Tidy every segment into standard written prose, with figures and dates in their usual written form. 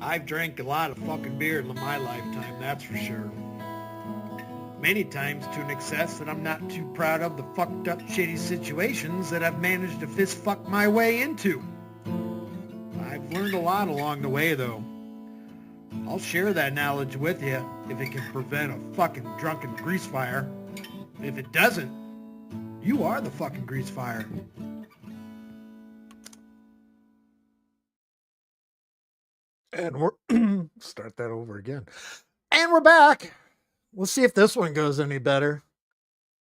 I've drank a lot of fucking beer in my lifetime, that's for sure. Many times to an excess that I'm not too proud of the fucked up shitty situations that I've managed to fist fuck my way into. I've learned a lot along the way though. I'll share that knowledge with you if it can prevent a fucking drunken grease fire. If it doesn't, you are the fucking grease fire. And we're start that over again. And we're back. Let's see if this one goes any better.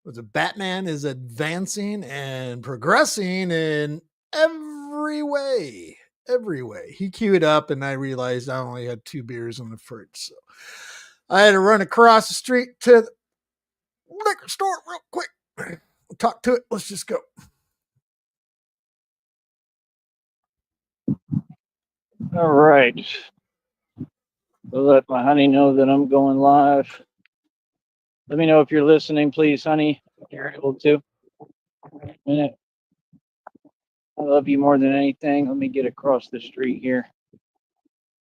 The Batman is advancing and progressing in every way. Every way. He queued up, and I realized I only had 2 beers in the fridge. So I had to run across the street to the liquor store real quick. We'll talk to it. Let's just go. All right. We'll let my honey know that I'm going live. Let me know if you're listening, please, honey. If you're able to. Minute. I love you more than anything. Let me get across the street here.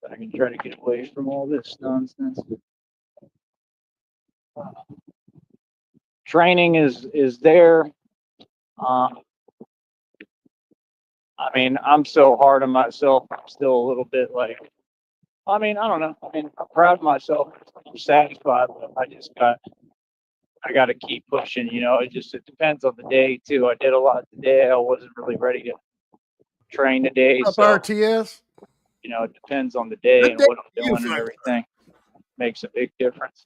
I can try to get away from all this nonsense. Training is there. I mean, I'm so hard on myself. I'm still a little bit like, I don't know. I'm proud of myself. I'm satisfied, but I got to keep pushing. It depends on the day too. I did a lot today. I wasn't really ready to train today, Up so RTS. it depends on the day Good and day what I'm to you, doing and Frank. everything. Makes a big difference.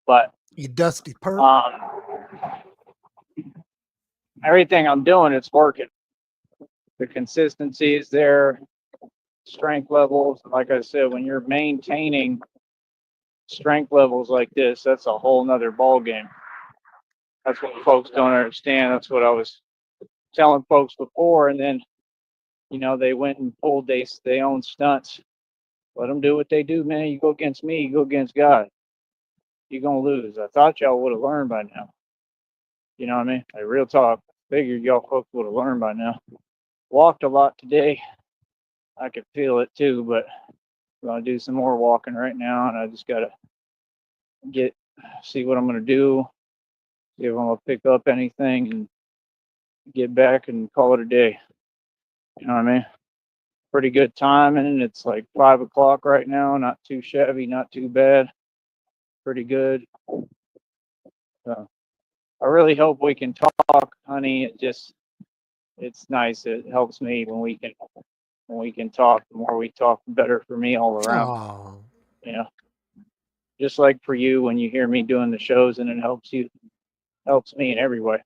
But You dusty perp. everything I'm doing, it's working. The consistency is there. Strength levels, like I said, when you're maintaining strength levels like this, that's a whole nother ball game. That's what folks don't understand. That's what I was telling folks before, and then they went and pulled their own stunts. Let them do what they do, man. You go against me, you go against God, you're gonna lose. I thought y'all would have learned by now. You know what I mean? Like, real talk. Figured y'all folks would have learned by now. Walked a lot today. I could feel it too, but I'm gonna do some more walking right now, and I just gotta see what I'm gonna do, see if I'm gonna pick up anything, and get back and call it a day. You know what I mean? Pretty good timing. It's like 5 o'clock right now. Not too shabby, not too bad. Pretty good. So I really hope we can talk, honey. It's nice. It helps me when we can talk. The more we talk, the better for me all around. Oh, Just like for you when you hear me doing the shows and it helps me in every way.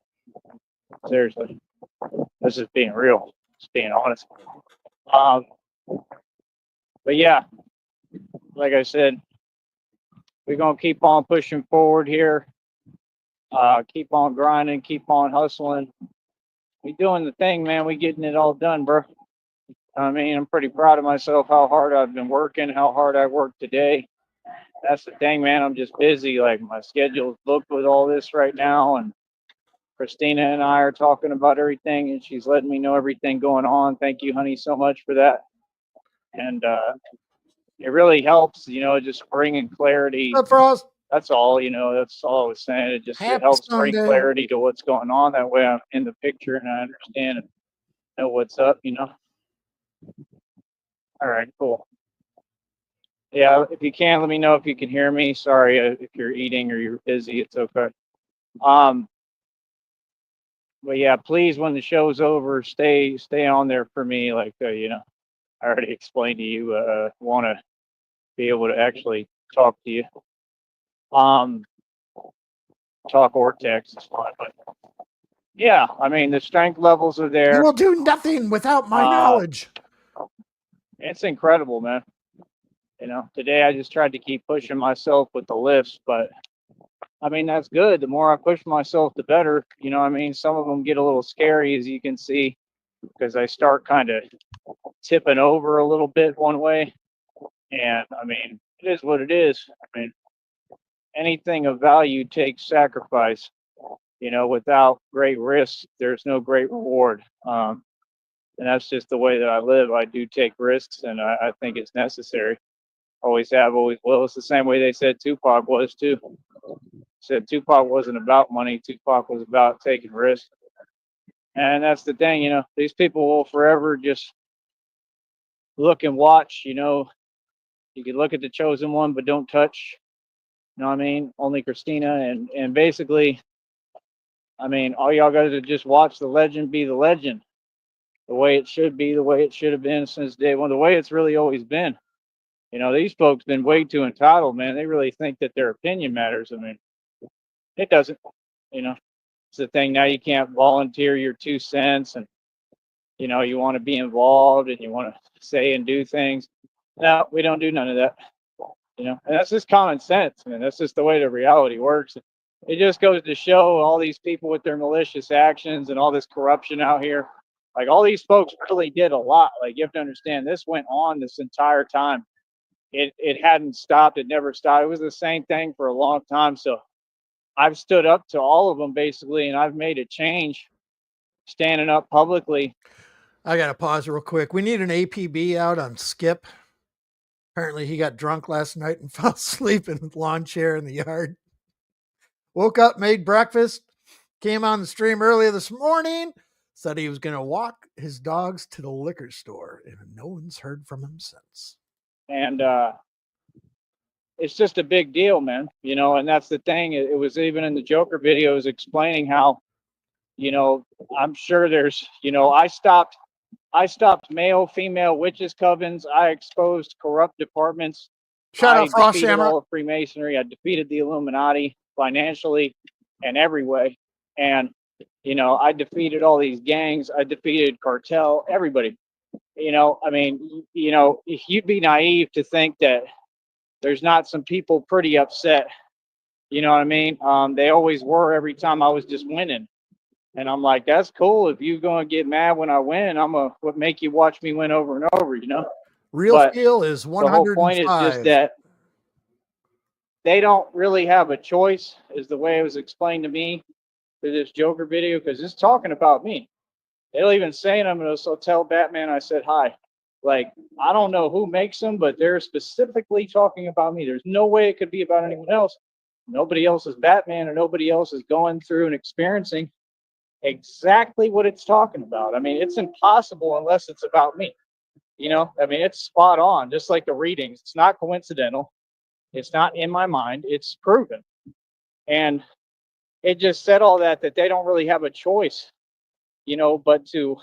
Seriously, this is being real. Just being honest. But yeah, like I said, we're gonna keep on pushing forward here. Keep on grinding, keep on hustling. We doing the thing, man. We getting it all done, bro. I'm pretty proud of myself, how hard I've been working, how hard I worked today. That's the thing, man. I'm just busy. Like, my schedule's booked with all this right now, and Christina and I are talking about everything, and she's letting me know everything going on. Thank you, honey, so much for that. And it really helps, just bringing clarity. up, Frost. That's all, that's all I was saying. It Happy helps bring Sunday. clarity to what's going on. That way I'm in the picture and I understand and know what's up, All right, cool. Yeah, if you can, let me know if you can hear me. Sorry if you're eating or you're busy. It's okay. But yeah, please, when the show's over, stay on there for me. Like, I already explained to you. Want to be able to actually talk to you. Talk or text is fine, but yeah, the strength levels are there. You will do nothing without my knowledge. It's incredible, man. Today I just tried to keep pushing myself with the lifts, but that's good. The more I push myself, the better. Some of them get a little scary, as you can see, because I start kind of tipping over a little bit one way. And it is what it is. Anything of value takes sacrifice. Without great risk, there's no great reward. And that's just the way that I live. I do take risks, and I think it's necessary. Always have, always will. It's the same way they said Tupac was too. Said Tupac wasn't about money. Tupac was about taking risks. And that's the thing, these people will forever just look and watch. You can look at the chosen one, but don't touch. You know what I mean? Only Christina, and basically, I mean, all y'all got to just watch the legend be the legend, the way it should be, the way it should have been since day one, the way it's really always been. These folks been way too entitled, man. They really think that their opinion matters. I mean, it doesn't. It's the thing now. You can't volunteer your 2 cents, and you want to be involved and you want to say and do things. No, we don't do none of that. And that's just common sense, man. That's just the way the reality works. It just goes to show all these people with their malicious actions and all this corruption out here. Like, all these folks really did a lot. Like, you have to understand, this went on this entire time. It hadn't stopped. It never stopped. It was the same thing for a long time. So I've stood up to all of them basically, and I've made a change standing up publicly. I got to pause real quick. We need an APB out on Skip. Apparently he got drunk last night and fell asleep in the lawn chair in the yard. Woke up, made breakfast, came on the stream earlier this morning, said he was going to walk his dogs to the liquor store, and no one's heard from him since. And it's just a big deal, man. And that's the thing. It was even in the Joker videos explaining how, I'm sure there's, I stopped male, female witches covens. I exposed corrupt departments. Shout out Frost defeated Shamrock. all of Freemasonry. I defeated the Illuminati financially and every way. And, I defeated all these gangs. I defeated cartel, everybody. I mean, you'd be naive to think that there's not some people pretty upset. You know what I mean? They always were every time I was just winning. And I'm like, that's cool. If you're going to get mad when I win, I'm going to make you watch me win over and over, Real But feel is 105. the whole point is just that they don't really have a choice, is the way it was explained to me through this Joker video, because it's talking about me. They'll even say, I'm going to tell Batman I said hi. Like, I don't know who makes them, but they're specifically talking about me. There's no way it could be about anyone else. Nobody else is Batman, or nobody else is going through and experiencing exactly what it's talking about. I mean, it's impossible unless it's about me. I mean, it's spot on, just like the readings. It's not coincidental. It's not in my mind. It's proven. And it just said all that they don't really have a choice, but to,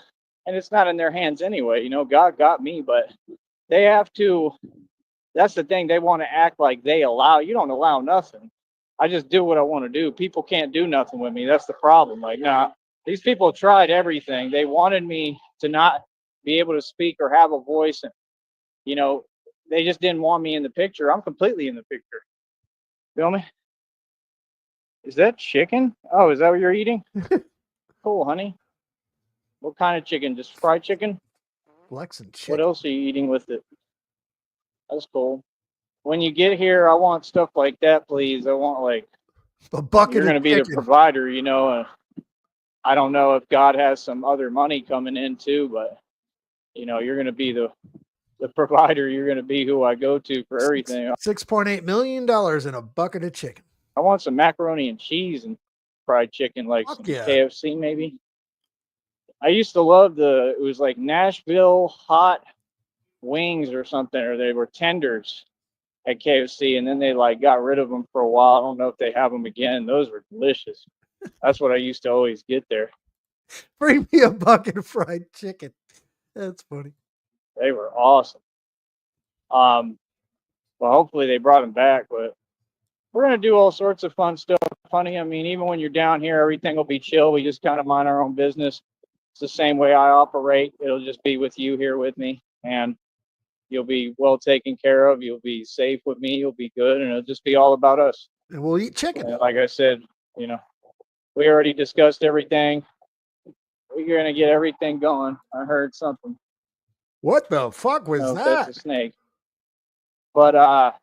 and it's not in their hands anyway. God got me, but they have to. That's the thing. They want to act like they allow. You don't allow nothing. I just do what I want to do. People can't do nothing with me. That's the problem. Like, nah, these people tried everything. They wanted me to not be able to speak or have a voice. And, they just didn't want me in the picture. I'm completely in the picture. Feel me? Is that chicken? Oh, is that what you're eating? Cool, honey. What kind of chicken? Just fried chicken? Flex and chicken. What else are you eating with it? That's cool. When you get here, I want stuff like that, please. I want, like, a bucket. You're going to be the provider, I don't know if God has some other money coming in too, but you're going to be the provider. You're going to be who I go to for everything. $6.8 million in a bucket of chicken. I want some macaroni and cheese and fried chicken, like some KFC maybe. I used to love it was like Nashville hot wings or something, or they were tenders at KFC, and then they got rid of them for a while. I don't know if they have them again. Those were delicious. That's what I used to always get there. Bring me a bucket of fried chicken. That's funny. They were awesome. Well, hopefully they brought them back, but we're going to do all sorts of fun stuff. Funny, I mean, even when you're down here, everything will be chill. We just kind of mind our own business. It's the same way I operate. It'll just be with you here with me, and you'll be well taken care of. You'll be safe with me. You'll be good, and it'll just be all about us. And we'll eat chicken. And like I said, we already discussed everything. We're going to get everything going. I heard something. What the fuck was that? That's a snake. But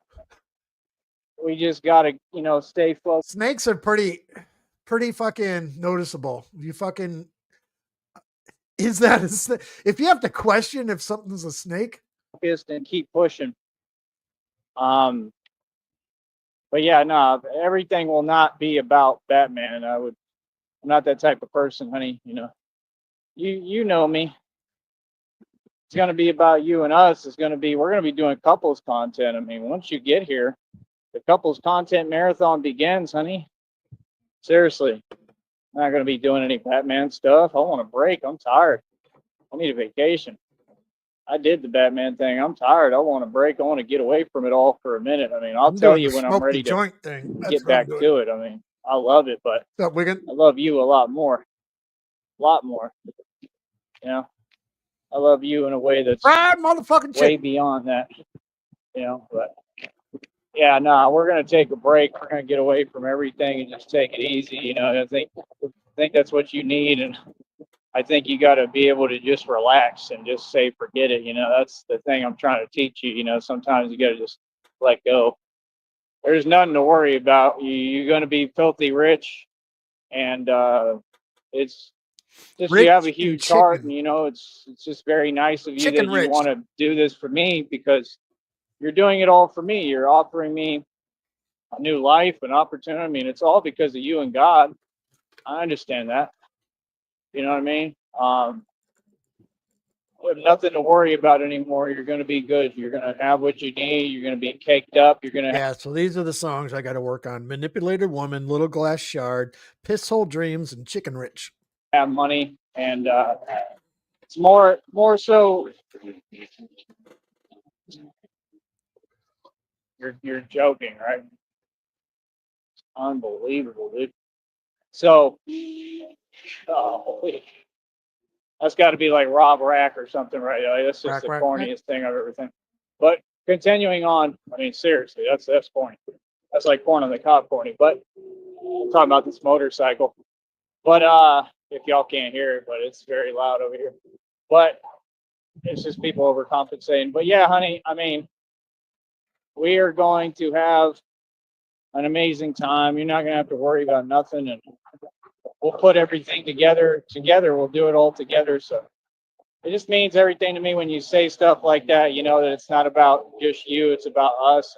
we just got to, stay focused. Snakes are pretty fucking noticeable. You fucking, Is that if you have to question if something's a snake? Focused and keep pushing. But yeah, no, everything will not be about Batman. I'm not that type of person, honey. You know, you know me. It's gonna be about you and us. We're gonna be doing couples content. I mean, once you get here, the couples content marathon begins, honey. Seriously, I'm not gonna be doing any Batman stuff. I want a break. I'm tired. I need a vacation. I did the Batman thing. I'm tired. I want a break. I want to get away from it all for a minute. I mean, I'll I'm tell doing you the when I'm smoke the ready to joint thing. That's get what I'm back doing. to it. I mean, I love it, but What's up, Wigan? I love you a lot more. A lot more. You know, I love you in a way that's Fried motherfucking way chicken. beyond that. You know, but yeah, no, we're gonna take a break. We're gonna get away from everything and just take it easy. You know, I think that's what you need, and I think you got to be able to just relax and just say forget it. You know, that's the thing I'm trying to teach you. You know, sometimes you got to just let go. There's nothing to worry about. You're going to be filthy rich, and it's just you have a Rich and huge heart, and chicken. you know it's just very nice of you Chicken that you rich. want to do this for me because you're doing it all for me. You're offering me a new life, an opportunity. I mean, it's all because of you and God. I understand that. You know what I mean? You have nothing to worry about anymore. You're going to be good. You're going to have what you need. You're going to be caked up. You're going to Yeah, so these are the songs I got to work on: Manipulated Woman, Little Glass Shard, Piss Hole Dreams, and Chicken Rich. have money, and it's more so. You're joking, right? Unbelievable, dude. So, that's got to be like Rob Rack or something, right? Like, that's just the Rack. corniest thing I've ever seen. But continuing on, I mean, seriously, that's corny. That's like corn on the cob corny. But I'm talking about this motorcycle. But if y'all can't hear it, but it's very loud over here. But it's just people overcompensating. But yeah, honey, I mean, we are going to have an amazing time. You're not going to have to worry about nothing, and we'll put everything together. We'll do it all together. So it just means everything to me when you say stuff like that. You know that it's not about just you; it's about us.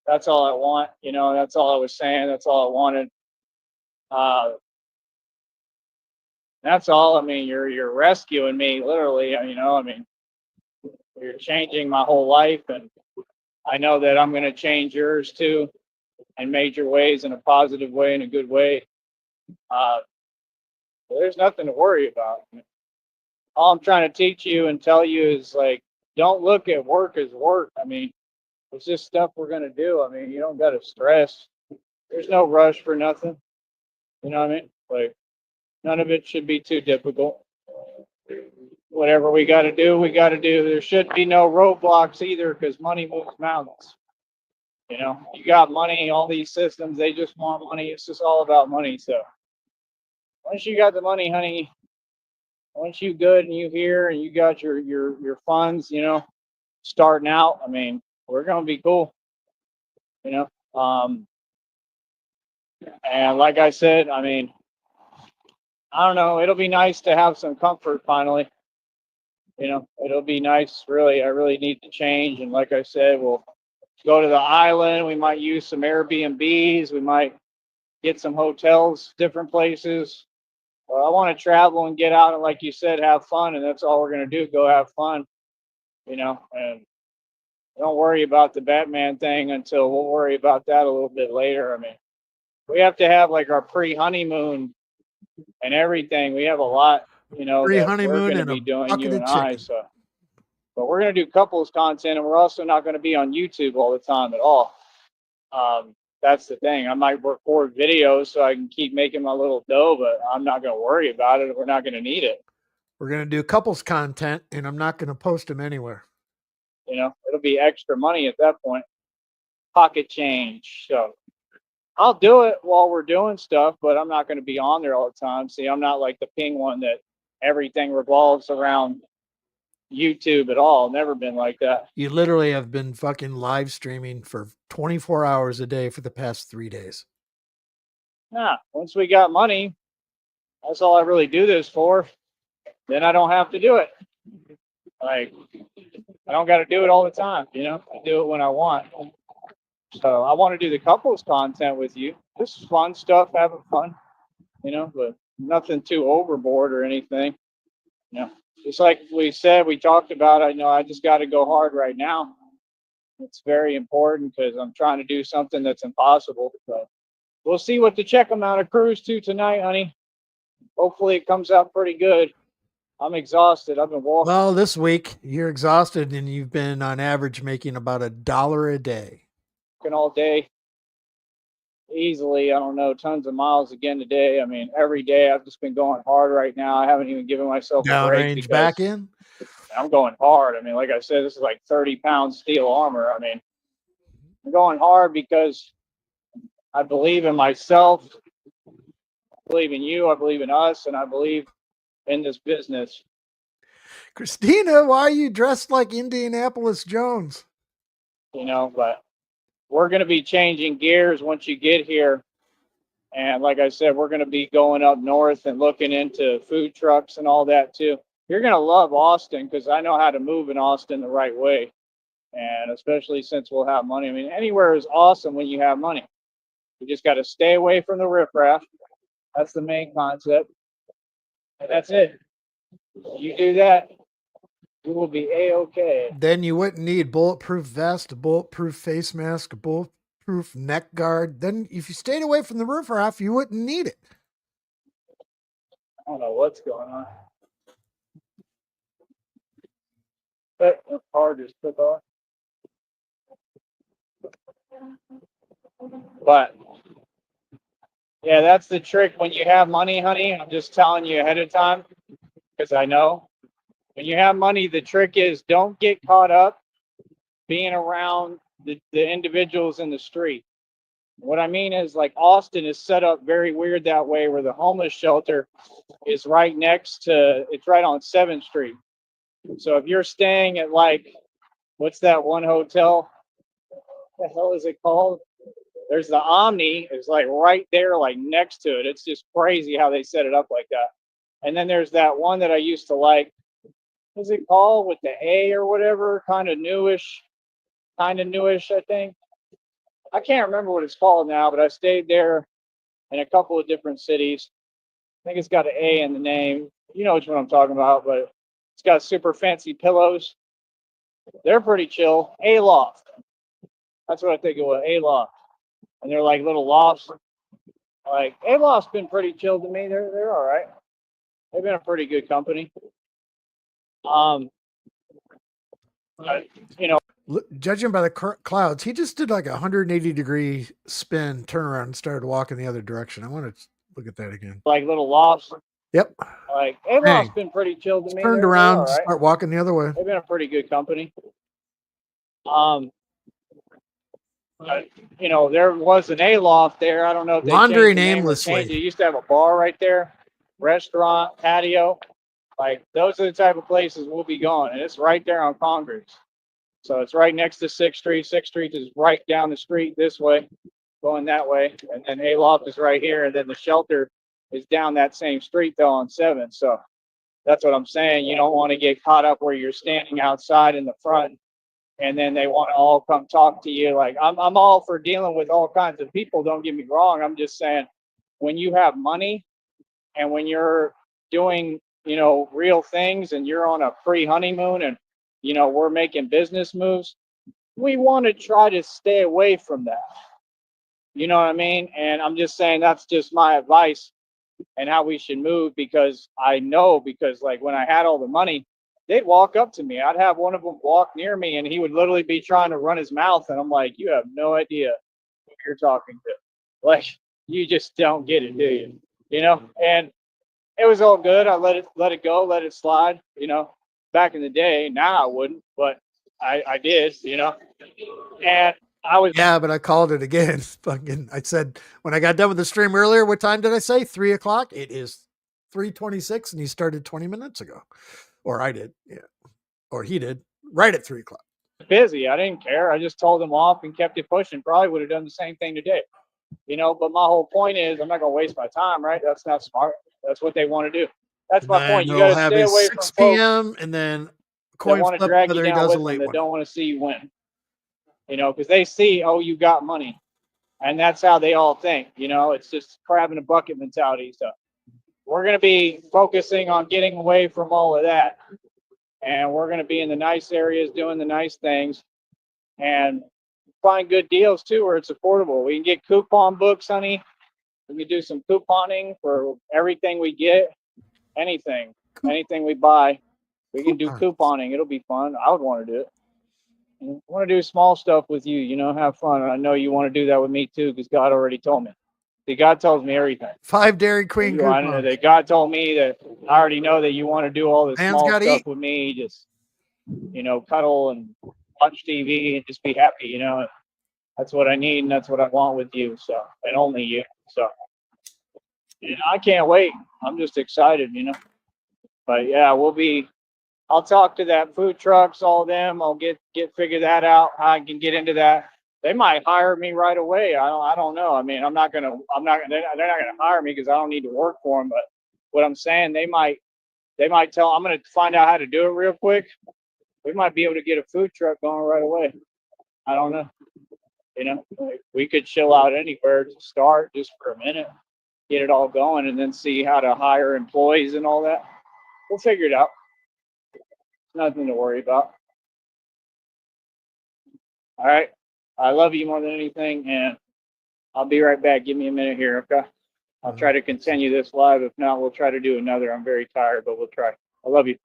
That's all I want. You know, that's all I was saying. That's all I wanted. Uh, that's all. I mean, you're rescuing me, literally. You know, I mean, you're changing my whole life, and I know that I'm going to change yours too in major ways, in a positive way, in a good way. Uh, there's nothing to worry about. All I'm trying to teach you and tell you is like, don't look at work as work. I mean, it's just stuff we're going to do. I mean, you don't got to stress. There's no rush for nothing. You know what I mean? Like, none of it should be too difficult. Whatever we got to do, we got to do. There should be no roadblocks either because money moves mountains. You know, you got money, all these systems, they just want money. It's just all about money. So once you got the money, honey, once you good and you here and you got your funds, you know, starting out, I mean, we're gonna be cool, you know. And like I said, I mean, I don't know, it'll be nice to have some comfort finally. You know, it'll be nice, really. I really need to change. And like I said, we'll go to the island. We might use some Airbnbs. We might get some hotels, different places. I want to travel and get out and, like you said, have fun. And that's all we're going to do, go have fun, you know. And don't worry about the Batman thing until we'll worry about that a little bit later. I mean, we have to have like our pre-honeymoon and everything. We have a lot, you know, Free that we're honeymoon going to and a be doing, bucket you of and I. chicken. So, but we're going to do couples content, and we're also not going to be on YouTube all the time at all. That's the thing. I might record videos so I can keep making my little dough, but I'm not going to worry about it. We're not going to need it. We're going to do couples content, and I'm not going to post them anywhere. You know, it'll be extra money at that point, pocket change. So I'll do it while we're doing stuff, but I'm not going to be on there all the time. See, I'm not like the ping one that everything revolves around YouTube at all. Never been like that. You literally have been fucking live streaming for 24 hours a day for the past 3 days. Nah, once we got money, that's all I really do this for. then I don't have to do it. Like, I don't got to do it all the time, you know, I do it when I want. So I want to do the couples content with you. This is fun stuff, having fun, you know, but nothing too overboard or anything. You know, just like we said, we talked about, I know I just got to go hard right now. It's very important because I'm trying to do something that's impossible. So we'll see what to check them out of cruise to tonight, honey. Hopefully it comes out pretty good. I'm exhausted. I've been walking Well, this week you're exhausted and you've been on average making about $1 a day. all day easily. I don't know, tons of miles again today. I mean, every day I've just been going hard right now. I haven't even given myself a break Downrange because back in. I'm going hard. I mean, like I said, this is like 30-pound steel armor. I mean, I'm going hard because I believe in myself, I believe in you, I believe in us, and I believe in this business. Christina, why are you dressed like Indianapolis Jones? You know, but we're going to be changing gears once you get here. And like I said, we're going to be going up north and looking into food trucks and all that too. You're going to love Austin because I know how to move in Austin the right way. And especially since we'll have money. I mean, anywhere is awesome when you have money. You just got to stay away from the riffraff. That's the main concept. And that's it. You do that, you will be A-okay. Then you wouldn't need bulletproof vest, bulletproof face mask, bulletproof neck guard. Then if you stayed away from the riffraff, you wouldn't need it. I don't know what's going on. But the car just took off. But yeah, that's the trick when you have money, honey. I'm just telling you ahead of time because I know when you have money, the trick is don't get caught up being around the individuals in the street. What I mean is, like, Austin is set up very weird that way, where the homeless shelter is right next to, it's right on 7th Street. So if you're staying at, like, what's that one hotel? What the hell is it called? There's the Omni, is like right there, like next to it. It's just crazy how they set it up like that. And then there's that one that I used to like. What's it called with the A or whatever? Kind of newish, I think. I can't remember what it's called now, but I stayed there in a couple of different cities. I think it's got an A in the name. You know which one I'm talking about, but it's got super fancy pillows. They're pretty chill. A loft. That's what I think it was. A loft. And they're like little lofts. Like A loft's been pretty chill to me. They're all right. They've been a pretty good company. You know, Judging by the clouds, he just did like a 180-degree spin, turn around, and started walking the other direction. I want to look at that again. like little lofts. Yep. Like A loft's been pretty chill to me. Turned around, all right. Start walking the other way. They've been a pretty good company. You know, there was an A-loft there. I don't know if they wandering changed the aimlessly. name or changed it. It used to have a bar right there, restaurant, patio. Like, those are the type of places we'll be going. And it's right there on Congress. So it's right next to 6th Street. 6th Street is right down the street this way, going that way. And then A-loft is right here. And then the shelter is down that same street, though, on 7th. So that's what I'm saying. You don't want to get caught up where you're standing outside in the front and then they want to all come talk to you. Like, I'm all for dealing with all kinds of people. Don't get me wrong. I'm just saying, when you have money and when you're doing, you know, real things and you're on a pre-honeymoon and, you know, we're making business moves, we want to try to stay away from that. You know what I mean? And I'm just saying that's just my advice and how we should move, because I know, because like when I had all the money, they'd walk up to me. I'd have one of them walk near me and he would literally be trying to run his mouth. And I'm like, you have no idea who you're talking to. Like, you just don't get it, do you? You know? And it was all good. I let it go, let it slide, you know. Back in the day, now I wouldn't, but I did, you know. And I was, yeah, but I called it again. Fucking, I said when I got done with the stream earlier, what time did I say? 3 o'clock. It is 3:26, and he started 20 minutes ago, or I did, yeah, or he did right at 3 o'clock. Busy. I didn't care. I just told him off and kept it pushing. Probably would have done the same thing today, you know. But my whole point is, I'm not gonna waste my time, right? That's not smart. That's what they want to do. That's my Then point. You he'll got to have stay his away 6 from folks p.m. and then that coin want to flip drag you whether he down does a with them, late that one. don't want to see you win. You know, because they see, oh, you got money. And that's how they all think. You know, it's just crab in a bucket mentality. So we're going to be focusing on getting away from all of that. And we're going to be in the nice areas doing the nice things and find good deals too where it's affordable. We can get coupon books, honey. We can do some couponing for everything we get, anything we buy. We can do couponing. It'll be fun. I would want to do it. I want to do small stuff with you, you know, have fun. And I know you want to do that with me too, because God already told me. See, God tells me everything. 5 Dairy Queen I know coupons. that God told me that I already know that you want to do all this Man's small gotta stuff eat. with me, just, you know, cuddle and watch TV and just be happy, you know. That's what I need and that's what I want with you. So, and only you. So, you know, I can't wait. I'm just excited, you know. But yeah, I'll talk to that food trucks, all of them. I'll figure that out, how I can get into that. They might hire me right away. I don't know. I mean, they're not gonna hire me because I don't need to work for them. But what I'm saying, they might tell. I'm gonna find out how to do it real quick. We might be able to get a food truck going right away. I don't know. You know, we could chill out anywhere to start just for a minute, get it all going, and then see how to hire employees and all that. We'll figure it out. Nothing to worry about. All right. I love you more than anything, and I'll be right back. Give me a minute here, okay? I'll try to continue this live. If not, we'll try to do another. I'm very tired, but we'll try. I love you.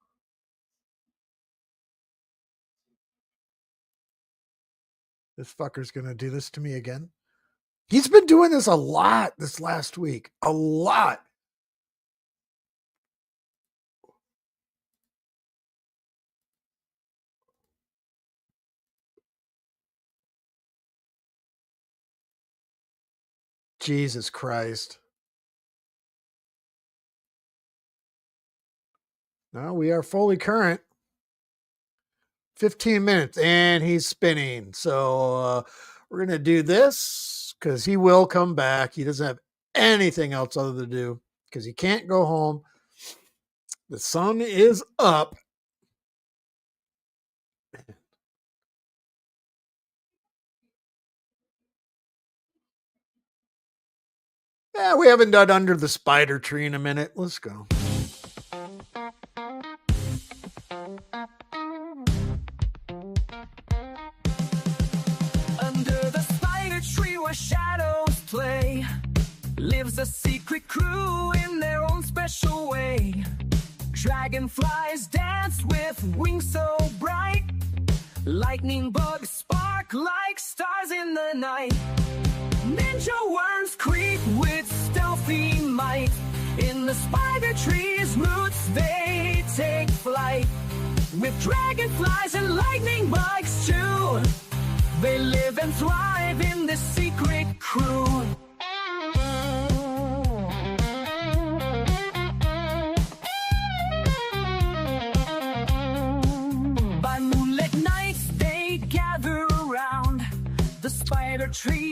This fucker's going to do this to me again. He's been doing this a lot this last week. A lot. Jesus Christ. No, we are fully current. 15 minutes and he's spinning. So we're going to do this because he will come back. He doesn't have anything else other to do because he can't go home. The sun is up. Yeah, we haven't done Under the Spider Tree in a minute. Let's go. Under the spider tree where shadows play lives a secret crew in their own special way. Dragonflies dance with wings so bright. Lightning bugs spark like stars in the night. Ninja worms creep with stealthy might. In the spider tree's roots they take flight. With dragonflies and lightning bugs too, they live and thrive in this secret crew. By moonlit nights they gather around the spider trees.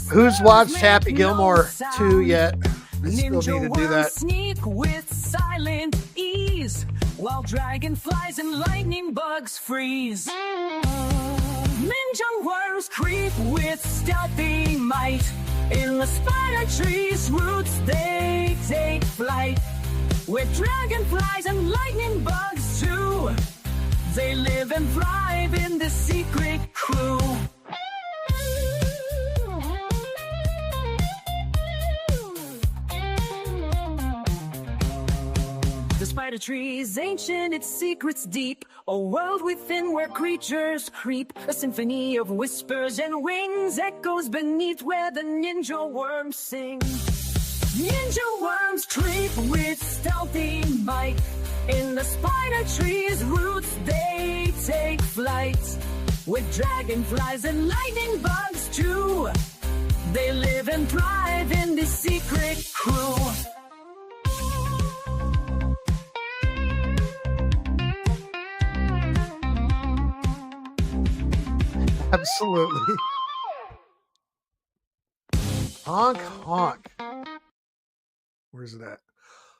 Who's watched Happy Gilmore 2 yet? I still Ninja need to do worms that. sneak with silent ease, while dragonflies and lightning bugs freeze. Ninja worms creep with stealthy might. In the spider tree's roots they take flight. With dragonflies and lightning bugs too, they live and thrive in the secret crew. The spider tree is ancient, its secrets deep. A world within where creatures creep. A symphony of whispers and wings echoes beneath where the ninja worms sing. Ninja worms creep with stealthy might. In the spider tree's roots they take flight. With dragonflies and lightning bugs too, they live and thrive in this secret crew. Absolutely. Honk, honk. Where's it at?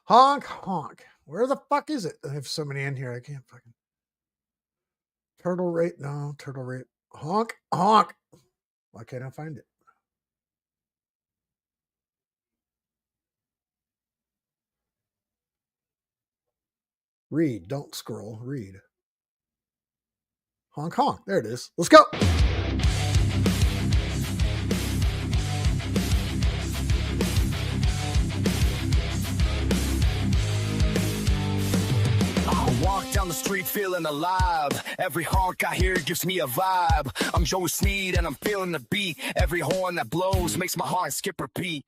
Honk, honk. Where the fuck is it? I have so many in here. I can't fucking. Turtle rate. No, turtle rate. Honk, honk. Why can't I find it? Read. Don't scroll. Read. Honk, honk. There it is. Let's go. Walk down the street feeling alive. Every honk I hear gives me a vibe. I'm Joe Sneed and I'm feeling the beat. Every horn that blows makes my heart skip a beat.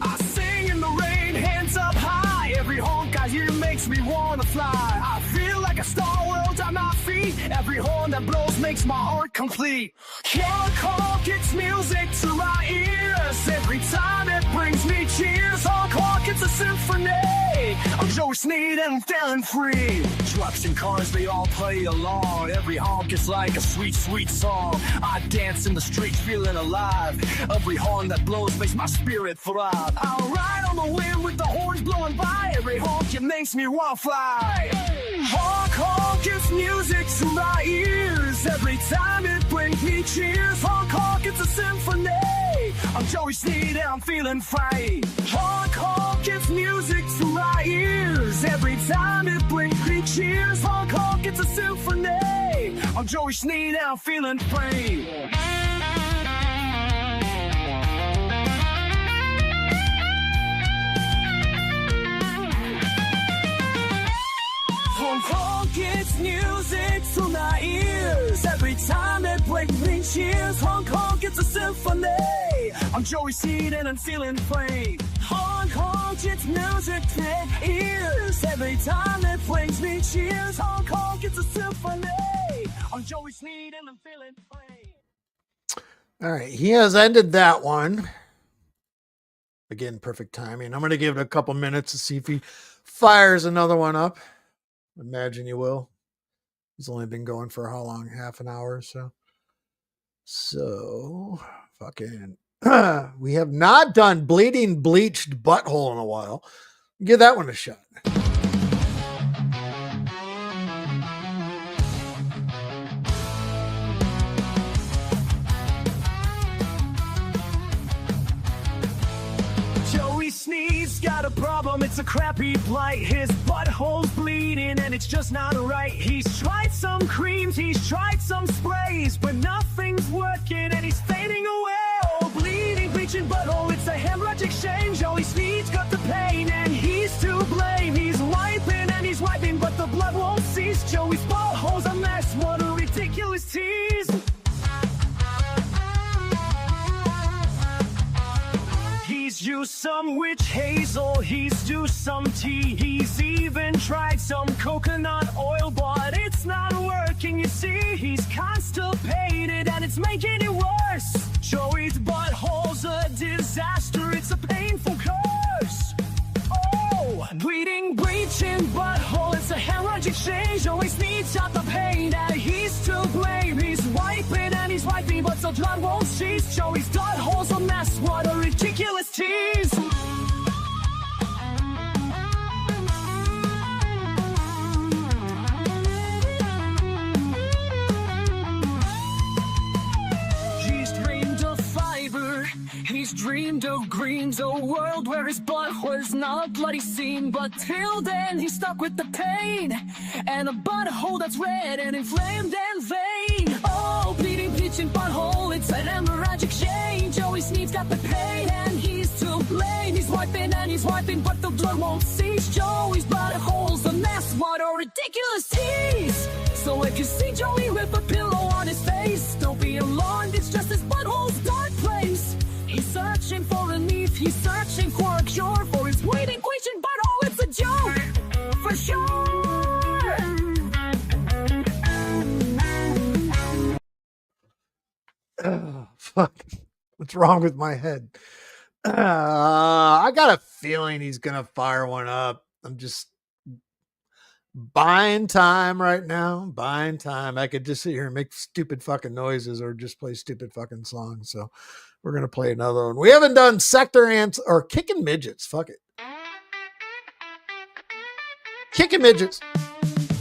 I sing in the rain, hands up high. Every honk I hear makes me wanna fly. I feel like a star world on my feet. Every horn that blows makes my heart complete. Honk, honk, it's music to my ears. Every time it brings me cheers. Honk, honk, it's a symphony. I'm Joe Sneed and I'm feeling free. Trucks and cars, they all play along. Every honk is like a sweet, sweet song. I dance in the streets feeling alive. Every horn that blows makes my spirit thrive. I'll ride on the wind with the horns blowing by. Every honk, it makes me wanna fly. Honk, honk, it's music to my ears. Every time it brings me cheers. Honk, honk, it's a symphony. I'm Joey Sneed and I'm feeling free. Honk, honk, it's music to my ears. Every time it brings me cheers. Honk, honk, it's a symphony. I'm Joey Sneed and I'm feeling free. Honk, honk, it's music to my ears. Every time it brings me cheers. Honk, honk, it's a symphony. I'm Joey Sneed and I'm feeling free. Honk, honk, it's music to my ears. Every time it brings me cheers. Honk, honk, it's a symphony. I'm Joey Sneed and I'm feeling free. All right. He has ended that one. Again, perfect timing. I'm going to give it a couple minutes to see if he fires another one up. Imagine you will. He's only been going for how long? Half an hour or so. So, fucking. We have not done bleeding bleached butthole in a while. Give that one a shot. Joey Sneed's got a problem, it's a crappy blight. His butthole's bleeding and it's just not right. He's tried some creams, he's tried some sprays, but nothing's working and he's fading away. Oh, bleeding, bleaching butthole, it's a hemorrhagic shame. Joey Sneed's got the pain and he's to blame. He's wiping and he's wiping, but the blood won't cease. Joey's butthole's a mess, what a ridiculous tease. He's used some witch hazel, he's used some tea. He's even tried some coconut oil, but it's not working, you see. He's constipated and it's making it worse. Joey's butthole's a disaster, it's a painful curse. Oh, bleeding, breaching butthole, it's a hemorrhagic shame. Joey Sneed's got the pain and he's to blame. He's wiping and he's wiping, but the blood won't cease. Joey's butthole's a mess, what a ridiculous tease. He's dreamed of fiber, he's dreamed of greens, a world where his butthole is not a bloody scene. But till then, he's stuck with the pain and a butthole that's red and inflamed and vain. Oh, bleeding, bleaching butthole, it's an hemorrhagic shame. Joey Sneed's got the pain and he's to blame. He's wiping and he's wiping, but the blood won't cease. Joey's butthole's a mess, what a ridiculous tease. So if you see Joey with a pillow on his face, don't be alarmed, it's just his butthole's dark place. He's searching for relief, he's searching for a cure for his bleeding, bleaching butthole. It's a joke, for sure. Oh, fuck. What's wrong with my head? I got a feeling he's going to fire one up. I'm just buying time right now. Buying time. I could just sit here and make stupid fucking noises or just play stupid fucking songs. So we're going to play another one. We haven't done Sector Ants or Kicking Midgets. Fuck it. Kicking midgets.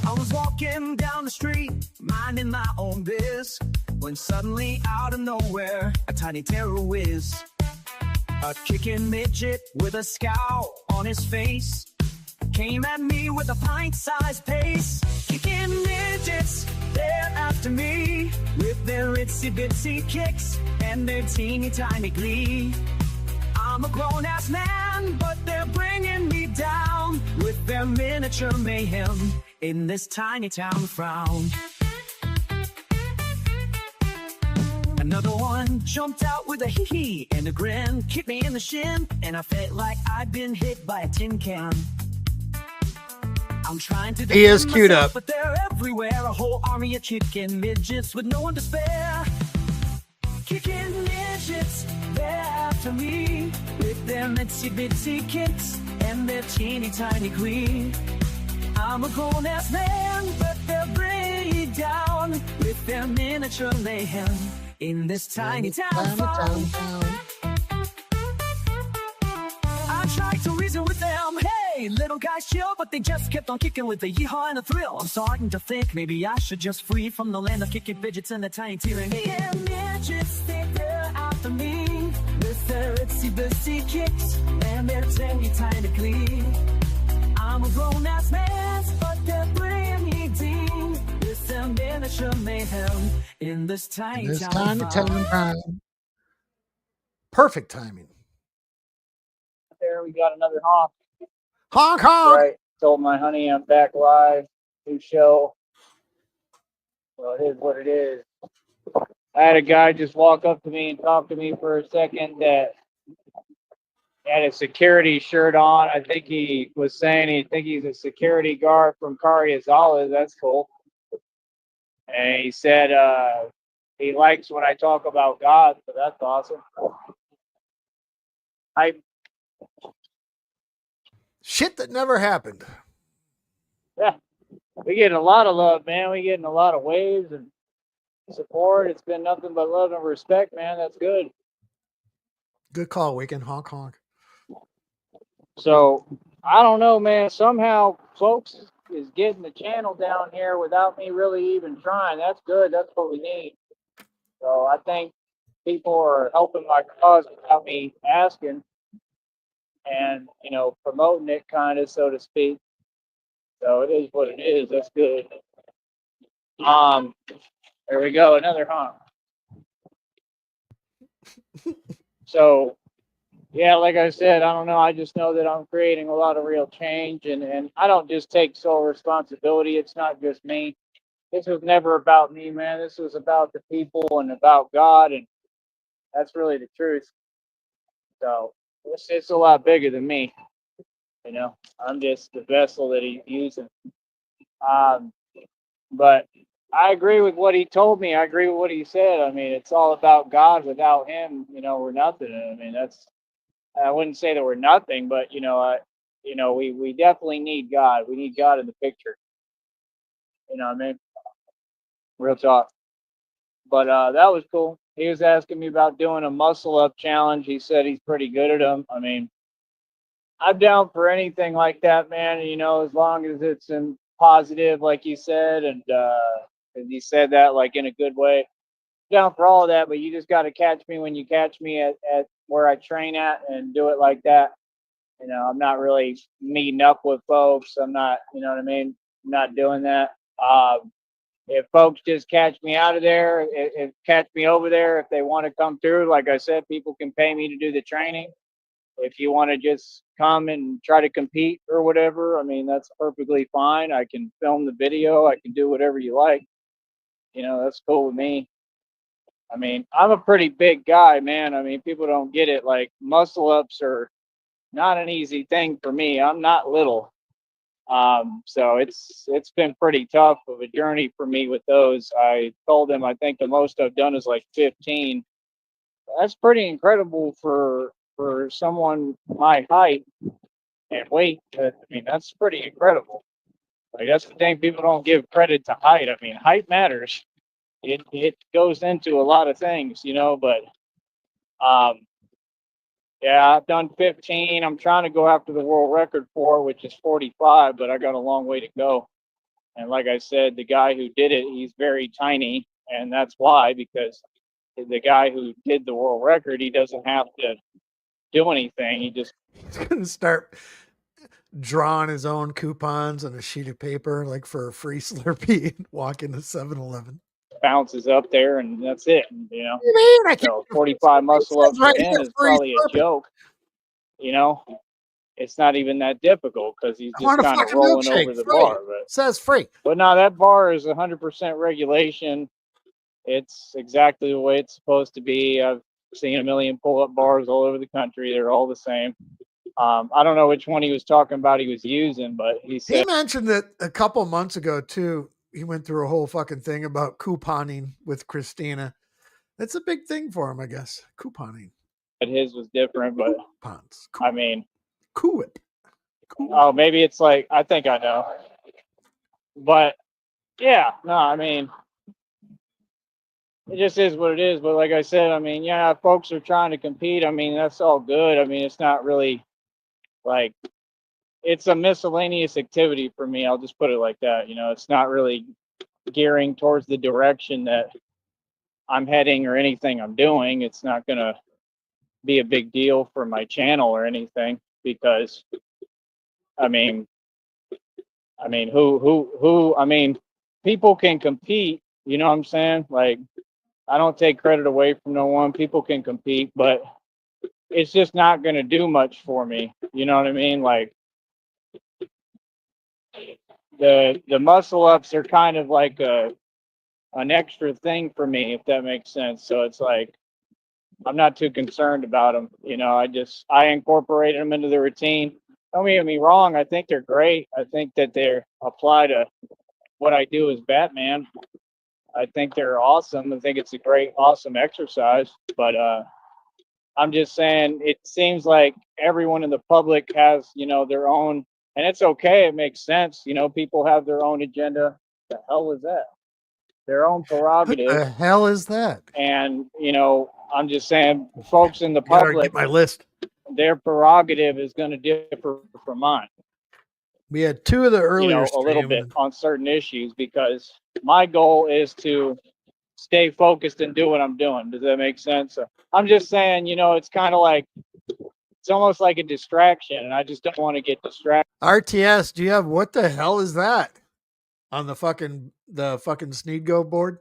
I was walking down the street, minding my own biz, when suddenly out of nowhere, a tiny terror whiz. A kicking midget with a scowl on his face came at me with a pint-sized pace. Kicking midgets, they're after me with their itsy-bitsy kicks and their teeny-tiny glee. I'm a grown-ass man, but they're bringing me down with their miniature mayhem in this tiny town frown. Another one jumped out with a hee-hee and a grin, kicked me in the shin, and I felt like I'd been hit by a tin can. I'm trying to He is defend queued myself, up. but they're everywhere, a whole army of kicking midgets with no one to spare. Kicking midgets, they're after me with their itsy-bitsy kicks and their teeny-tiny glee. I'm a grown-ass man, but they're bringing me down with their miniature mayhem in this tiny town farm. I tried to reason with them, hey, little guys chill, but they just kept on kicking with the yeehaw and the thrill. I'm starting to think maybe I should just flee from the land of kicking midgets and the tiny tyranny. Yeah, midgets, they're after me with their itsy-bitsy kicks and their teeny-tiny glee. I'm a grown-ass man, but they're bringing me down with their miniature mayhem in this tiny town farm. Perfect timing. There we got another honk. Honk honk. Right. Told my honey I'm back live. New show. Well, it is what it is. I had a guy just walk up to me and talk to me for a second that had a security shirt on. I think he was saying he's a security guard from Cariazalas. That's cool. And he said he likes when I talk about God, so that's awesome. Shit that never happened. Yeah, we're getting a lot of love, man. We're getting a lot of waves and support. It's been nothing but love and respect, man. That's good. Good call, Weekend. Honk honk. So I don't know, man. Somehow folks is getting the channel down here without me really even trying. That's good. That's what we need. So I think people are helping my cause without me asking and, promoting it kind of, so to speak. So it is what it is. That's good. There we go. Another honk. So, yeah, like I said, I don't know. I just know that I'm creating a lot of real change, and I don't just take sole responsibility. It's not just me. This was never about me, man. This was about the people and about God, and that's really the truth. So it's a lot bigger than me. I'm just the vessel that he's using. But I agree with what he told me. I agree with what he said. I mean, it's all about God. Without him, we're nothing. I mean, I wouldn't say that we're nothing, but we definitely need God. We need God in the picture. You know what I mean? Real talk. But that was cool. He was asking me about doing a muscle up challenge. He said he's pretty good at them. I mean, I'm down for anything like that, man. As long as it's in positive, like you said, and he said that like in a good way. Down for all of that, but you just got to catch me when you catch me at where I train at and do it like that. I'm not really meeting up with folks. I'm not, you know what I mean? I'm not doing that. If folks just catch me out of there, if catch me over there, if they want to come through, like I said, people can pay me to do the training. If you want to just come and try to compete or whatever, I mean, that's perfectly fine. I can film the video. I can do whatever you like. That's cool with me. I mean, I'm a pretty big guy, man. I mean, people don't get it. Like, muscle ups are not an easy thing for me. I'm not little. So it's been pretty tough of a journey for me with those. I told them I think the most I've done is like 15. That's pretty incredible for someone my height and weight. I mean, that's pretty incredible. Like, that's the thing, people don't give credit to height. I mean, height matters. It goes into a lot of things, but Yeah, I've done 15. I'm trying to go after the world record for, which is 45, but I got a long way to go. And like I said, the guy who did it, he's very tiny, and that's why, because the guy who did the world record, he doesn't have to do anything. He just He's gonna start drawing his own coupons on a sheet of paper, like for a free Slurpee, and walk into 7-Eleven. bounces up there, and that's it. You know, What do you mean? I can't. so 45 It muscle says ups right for him here, is free probably a Slurpee. joke. You know, it's not even that difficult because he's I just want a kind of fucking rolling milkshake, over the free. bar. It says free. But no, that bar is 100% regulation. It's exactly the way it's supposed to be. I've seen a million pull-up bars all over the country. They're all the same. I don't know which one he was talking about he was using, but he He said mentioned that a couple months ago too. He went through a whole fucking thing about couponing with Christina. That's a big thing for him, I guess. Couponing. that his was different, but Coupons. I mean, Cool. oh, maybe it's like, I think I know. But yeah, no, I mean, it just is what it is. But like I said, I mean, yeah, folks are trying to compete. I mean, that's all good. I mean, it's not really like, it's a miscellaneous activity for me. I'll just put it like that. You know, it's not really gearing towards the direction that I'm heading or anything I'm doing. It's not going to be a big deal for my channel or anything because, I mean, I mean, people can compete. You know what I'm saying? Like, I don't take credit away from no one. People can compete, but it's just not going to do much for me. You know what I mean? Like, the muscle ups are kind of like an extra thing for me, if that makes sense. So it's like I'm not too concerned about them. You know, I incorporated them into the routine. Don't get me wrong. I think they're great. I think that they're apply to what I do as Batman. I think they're awesome. I think it's a great, awesome exercise. But I'm just saying, it seems like everyone in the public has, you know, their own, and it's okay. It makes sense. You know, people have their own agenda. The hell was that? Their own What prerogative. the hell is that? And, you know, I'm just saying, folks in the Gotta public, get my list. their prerogative is going to differ from mine, We had two of the you earlier know, a little bit stream. on certain issues because my goal is to stay focused and do what I'm doing. Does that make sense? So I'm just saying, you know, it's kind of like, it's almost like a distraction, and I just don't want to get distracted. RTS, do you have what the hell is that on the fucking Sneed Go board?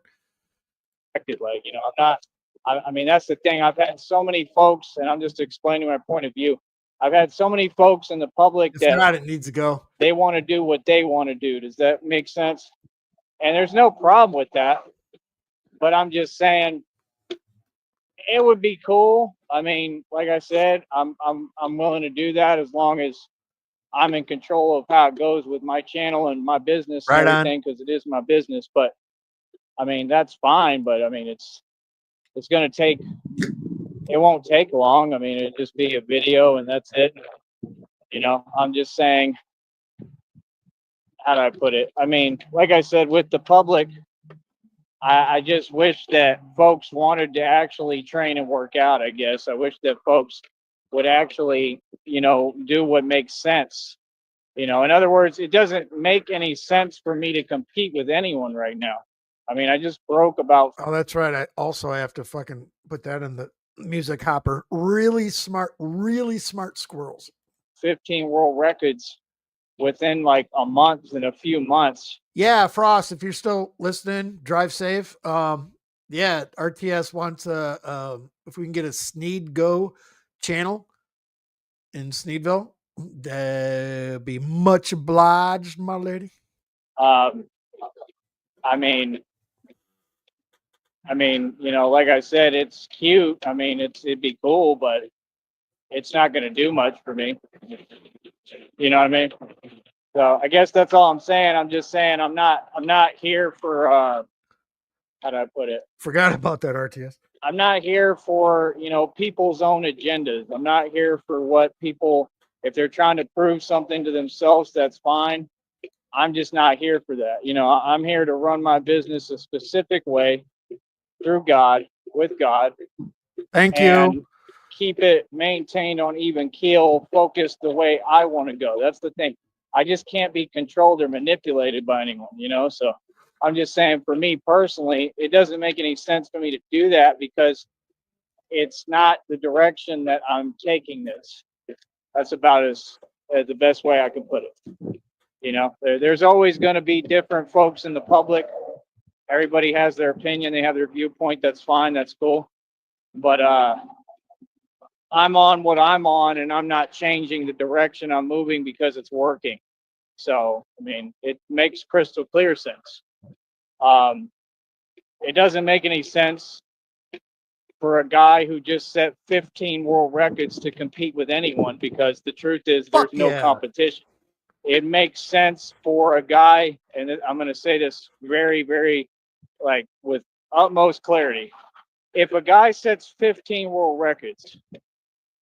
Like, you know, I'm not. I mean, that's the thing. I've had so many folks, and I'm just explaining my point of view. I've had so many folks in the public If that not, it needs to go. they want to do what they want to do. Does that make sense? And there's no problem with that. But I'm just saying, it would be cool. I mean, like I said, I'm willing to do that as long as I'm in control of how it goes with my channel and my business and Right on. everything, because it is my business. But I mean, that's fine. But I mean, it's going to take. It won't take long. I mean, it'd just be a video and that's it. You know, I'm just saying. How do I put it? I mean, like I said, with the public, I just wish that folks wanted to actually train and work out, I guess. I wish that folks would actually, you know, do what makes sense. You know, in other words, it doesn't make any sense for me to compete with anyone right now. I mean, I just broke about. Oh, that's right. I have to fucking put that in the music hopper. Really smart squirrels. 15 world records within like a month and a few months. Yeah, Frost, if you're still listening, drive safe. Yeah, RTS wants if we can get a Sneed Go channel in Sneedville, be much obliged, my lady. I mean, you know, like I said, it's cute. I mean, it'd be cool, but it's not going to do much for me. You know what I mean? So I guess that's all I'm saying. I'm just saying I'm not here for how do I put it? Forgot about that, RTS. I'm not here for, you know, people's own agendas. I'm not here for what people, if they're trying to prove something to themselves, that's fine. I'm just not here for that. You know, I'm here to run my business a specific way through God, with God. Thank and you. keep it maintained on even keel, focused the way I want to go. That's the thing. I just can't be controlled or manipulated by anyone, you know? So I'm just saying, for me personally, it doesn't make any sense for me to do that because it's not the direction that I'm taking this. That's about as the best way I can put it. You know, there's always going to be different folks in the public. Everybody has their opinion. They have their viewpoint. That's fine. That's cool. But I'm on what I'm on, and I'm not changing the direction I'm moving because it's working. So, I mean, it makes crystal clear sense. It doesn't make any sense for a guy who just set 15 world records to compete with anyone, because the truth is there's Fuck no yeah. competition. It makes sense for a guy, and I'm going to say this very, very, like, with utmost clarity. If a guy sets 15 world records,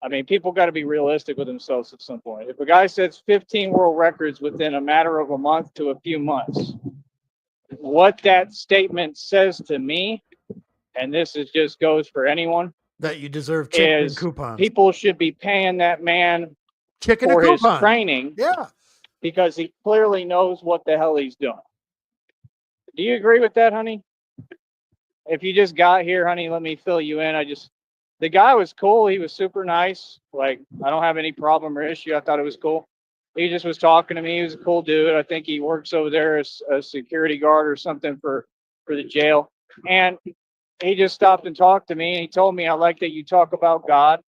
I mean, people got to be realistic with themselves at some point. If a guy sets 15 world records within a matter of a month to a few months, what that statement says to me, and this is just goes for anyone, That you deserve chicken and is coupons. people should be paying that man Chicken for and his coupons. training, Yeah. because he clearly knows what the hell he's doing. Do you agree with that, honey? If you just got here, honey, let me fill you in. The guy was cool. He was super nice. Like, I don't have any problem or issue. I thought it was cool. He just was talking to me. He was a cool dude. I think he works over there as a security guard or something for the jail. And he just stopped and talked to me. And he told me, I like that you talk about God,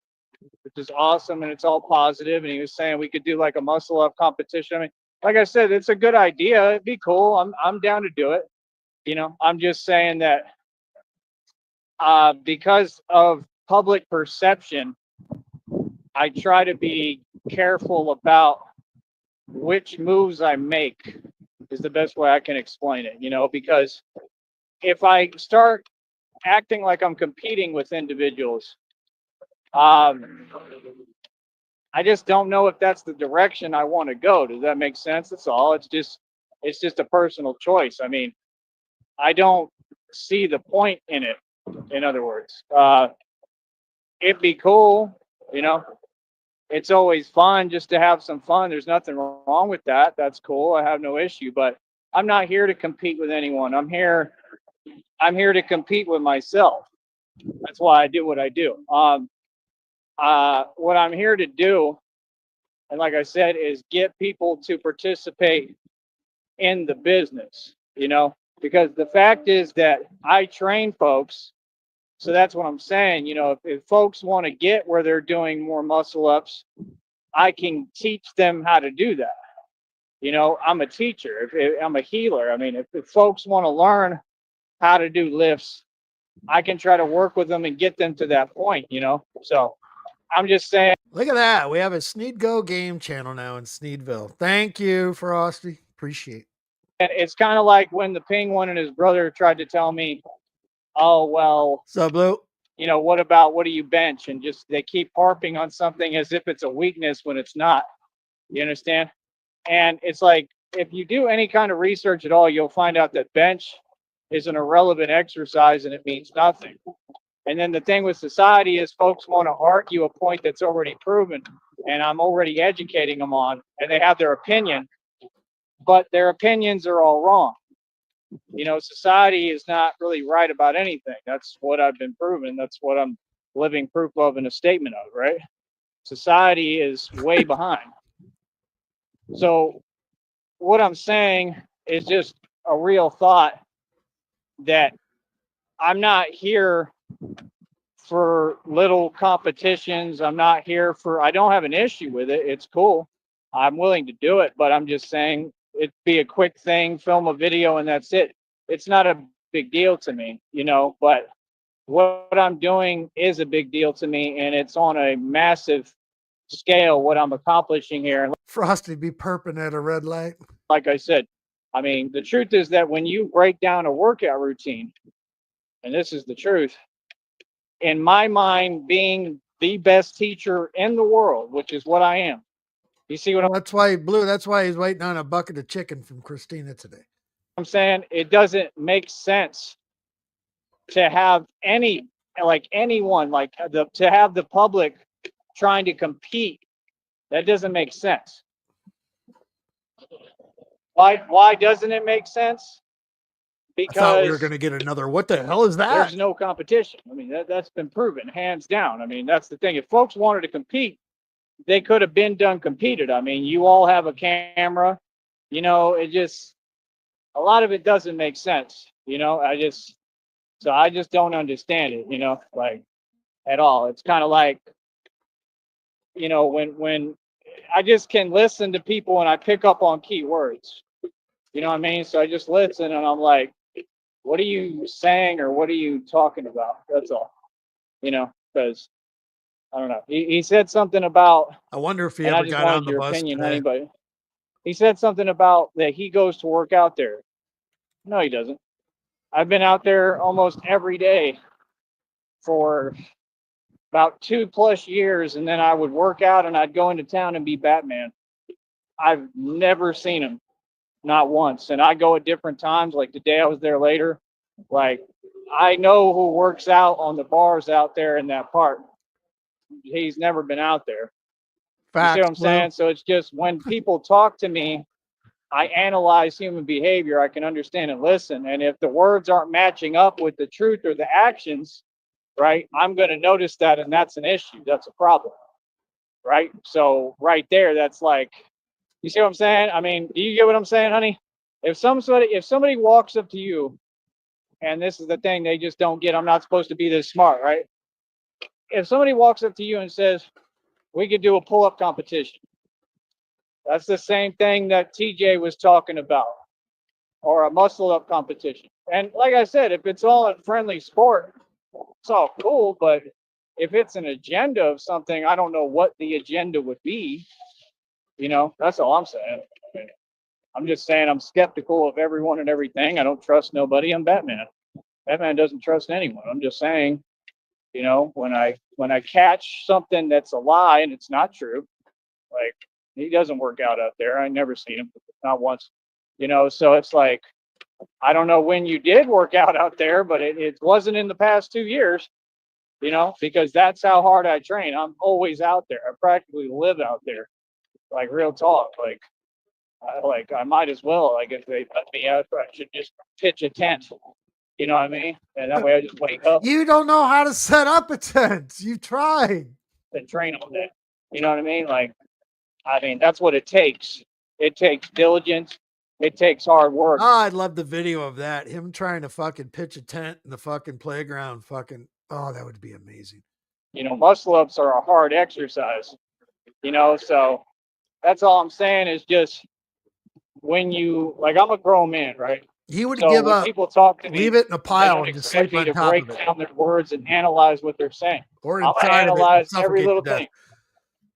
which is awesome. And it's all positive. And he was saying we could do like a muscle up competition. I mean, like I said, it's a good idea. It'd be cool. I'm down to do it. You know, I'm just saying that because of public perception, I try to be careful about which moves I make, is the best way I can explain it, you know, because if I start acting like I'm competing with individuals, I just don't know if that's the direction I want to go. Does that make sense? That's all. It's just a personal choice. I mean, I don't see the point in it. In other words, it'd be cool, you know. It's always fun just to have some fun. There's nothing wrong with that. That's cool. I have no issue. But I'm not here to compete with anyone. I'm here to compete with myself. That's why I do what I do. What I'm here to do, and like I said, is get people to participate in the business, you know, because the fact is that I train folks. So that's what I'm saying. You know, if folks want to get where they're doing more muscle ups, I can teach them how to do that. You know, I'm a teacher. If I'm a healer. I mean, if folks want to learn how to do lifts, I can try to work with them and get them to that point, you know. So I'm just saying. Look at that. We have a Sneed Go game channel now in Sneedville. Thank you, Frosty. Appreciate it. And it's kind of like when the penguin and his brother tried to tell me, oh, well, So, Blue, you know, what do you bench? And just they keep harping on something as if it's a weakness when it's not. You understand? And it's like, if you do any kind of research at all, you'll find out that bench is an irrelevant exercise and it means nothing. And then the thing with society is folks want to argue a point that's already proven and I'm already educating them on, and they have their opinion, but their opinions are all wrong. You know, society is not really right about anything. That's what I've been proven. That's what I'm living proof of in a statement of, right? Society is way behind. So what I'm saying is just a real thought that I'm not here for little competitions. I'm not here for, I don't have an issue with it. It's cool. I'm willing to do it, but I'm just saying it'd be a quick thing, film a video, and that's it. It's not a big deal to me, you know, but what I'm doing is a big deal to me, and it's on a massive scale what I'm accomplishing here. Frosty be perping at a red light. Like I said, I mean, the truth is that when you break down a workout routine, and this is the truth, in my mind, being the best teacher in the world, which is what I am. You see what That's why, Blue, that's why he's waiting on a bucket of chicken from Christina today. I'm saying? It doesn't make sense to have any like anyone, like to have the public trying to compete, that doesn't make sense. Why doesn't it make sense? I thought we were Because going to get another. What the hell is that? there's no competition. I mean, that's been proven hands down. I mean, that's the thing. If folks wanted to compete, they could have been done competed. I mean, you all have a camera, you know, it just, a lot of it doesn't make sense, you know. I just don't understand it, you know, like at all. It's kind of like, you know, when I just can listen to people and I pick up on key words, you know what I mean? So I just listen and I'm like, what are you saying or what are you talking about? That's all, you know, because I don't know. He said something about, I wonder if he and I ever just got on wanted the your bus opinion, today. honey, but he said something about that he goes to work out there. No, he doesn't. I've been out there almost every day for about 2+ years, and then I would work out and I'd go into town and be Batman. I've never seen him, not once. And I go at different times, like the day I was there later. Like, I know who works out on the bars out there in that park. He's never been out there. You see what I'm Facts, Blue. saying? So it's just when people talk to me, I analyze human behavior. I can understand and listen. And if the words aren't matching up with the truth or the actions, right, I'm going to notice that. And that's an issue. That's a problem. Right. So right there, that's like, you see what I'm saying? I mean, do you get what I'm saying, honey? If somebody walks up to you, and this is the thing they just don't get, I'm not supposed to be this smart, right? If somebody walks up to you and says, we could do a pull-up competition, that's the same thing that TJ was talking about, or a muscle-up competition. And like I said, if it's all in friendly sport, it's all cool. But if it's an agenda of something, I don't know what the agenda would be. You know, that's all I'm saying. I mean, I'm just saying I'm skeptical of everyone and everything. I don't trust nobody. I'm Batman. Batman doesn't trust anyone. I'm just saying, you know, when I catch something that's a lie and it's not true, like, he doesn't work out there. I never seen him, not once. You know, so it's like, I don't know when you did work out there, but it wasn't in the past 2 years, you know, because that's how hard I train. I'm always out there. I practically live out there, like real talk. Like I might as well. Like if they let me out, I should just pitch a tent. You know what I mean? And that way I just wake up You don't know how to set up a tent. You tried. and train all day. You know what I mean? Like, I mean, that's what it takes. It takes diligence. It takes hard work. Oh, I'd love the video of that. Him trying to fucking pitch a tent in the fucking playground. Fucking, oh, that would be amazing. You know, muscle ups are a hard exercise. You know, so that's all I'm saying is just when you, like, I'm a grown man, right? He would So give when up, people talk to me, leave it in a they pile don't and just expect sleep me on to top break of it. down their words and analyze what they're saying. Or I'm gonna inside of it and analyze every suffocate little to death. thing.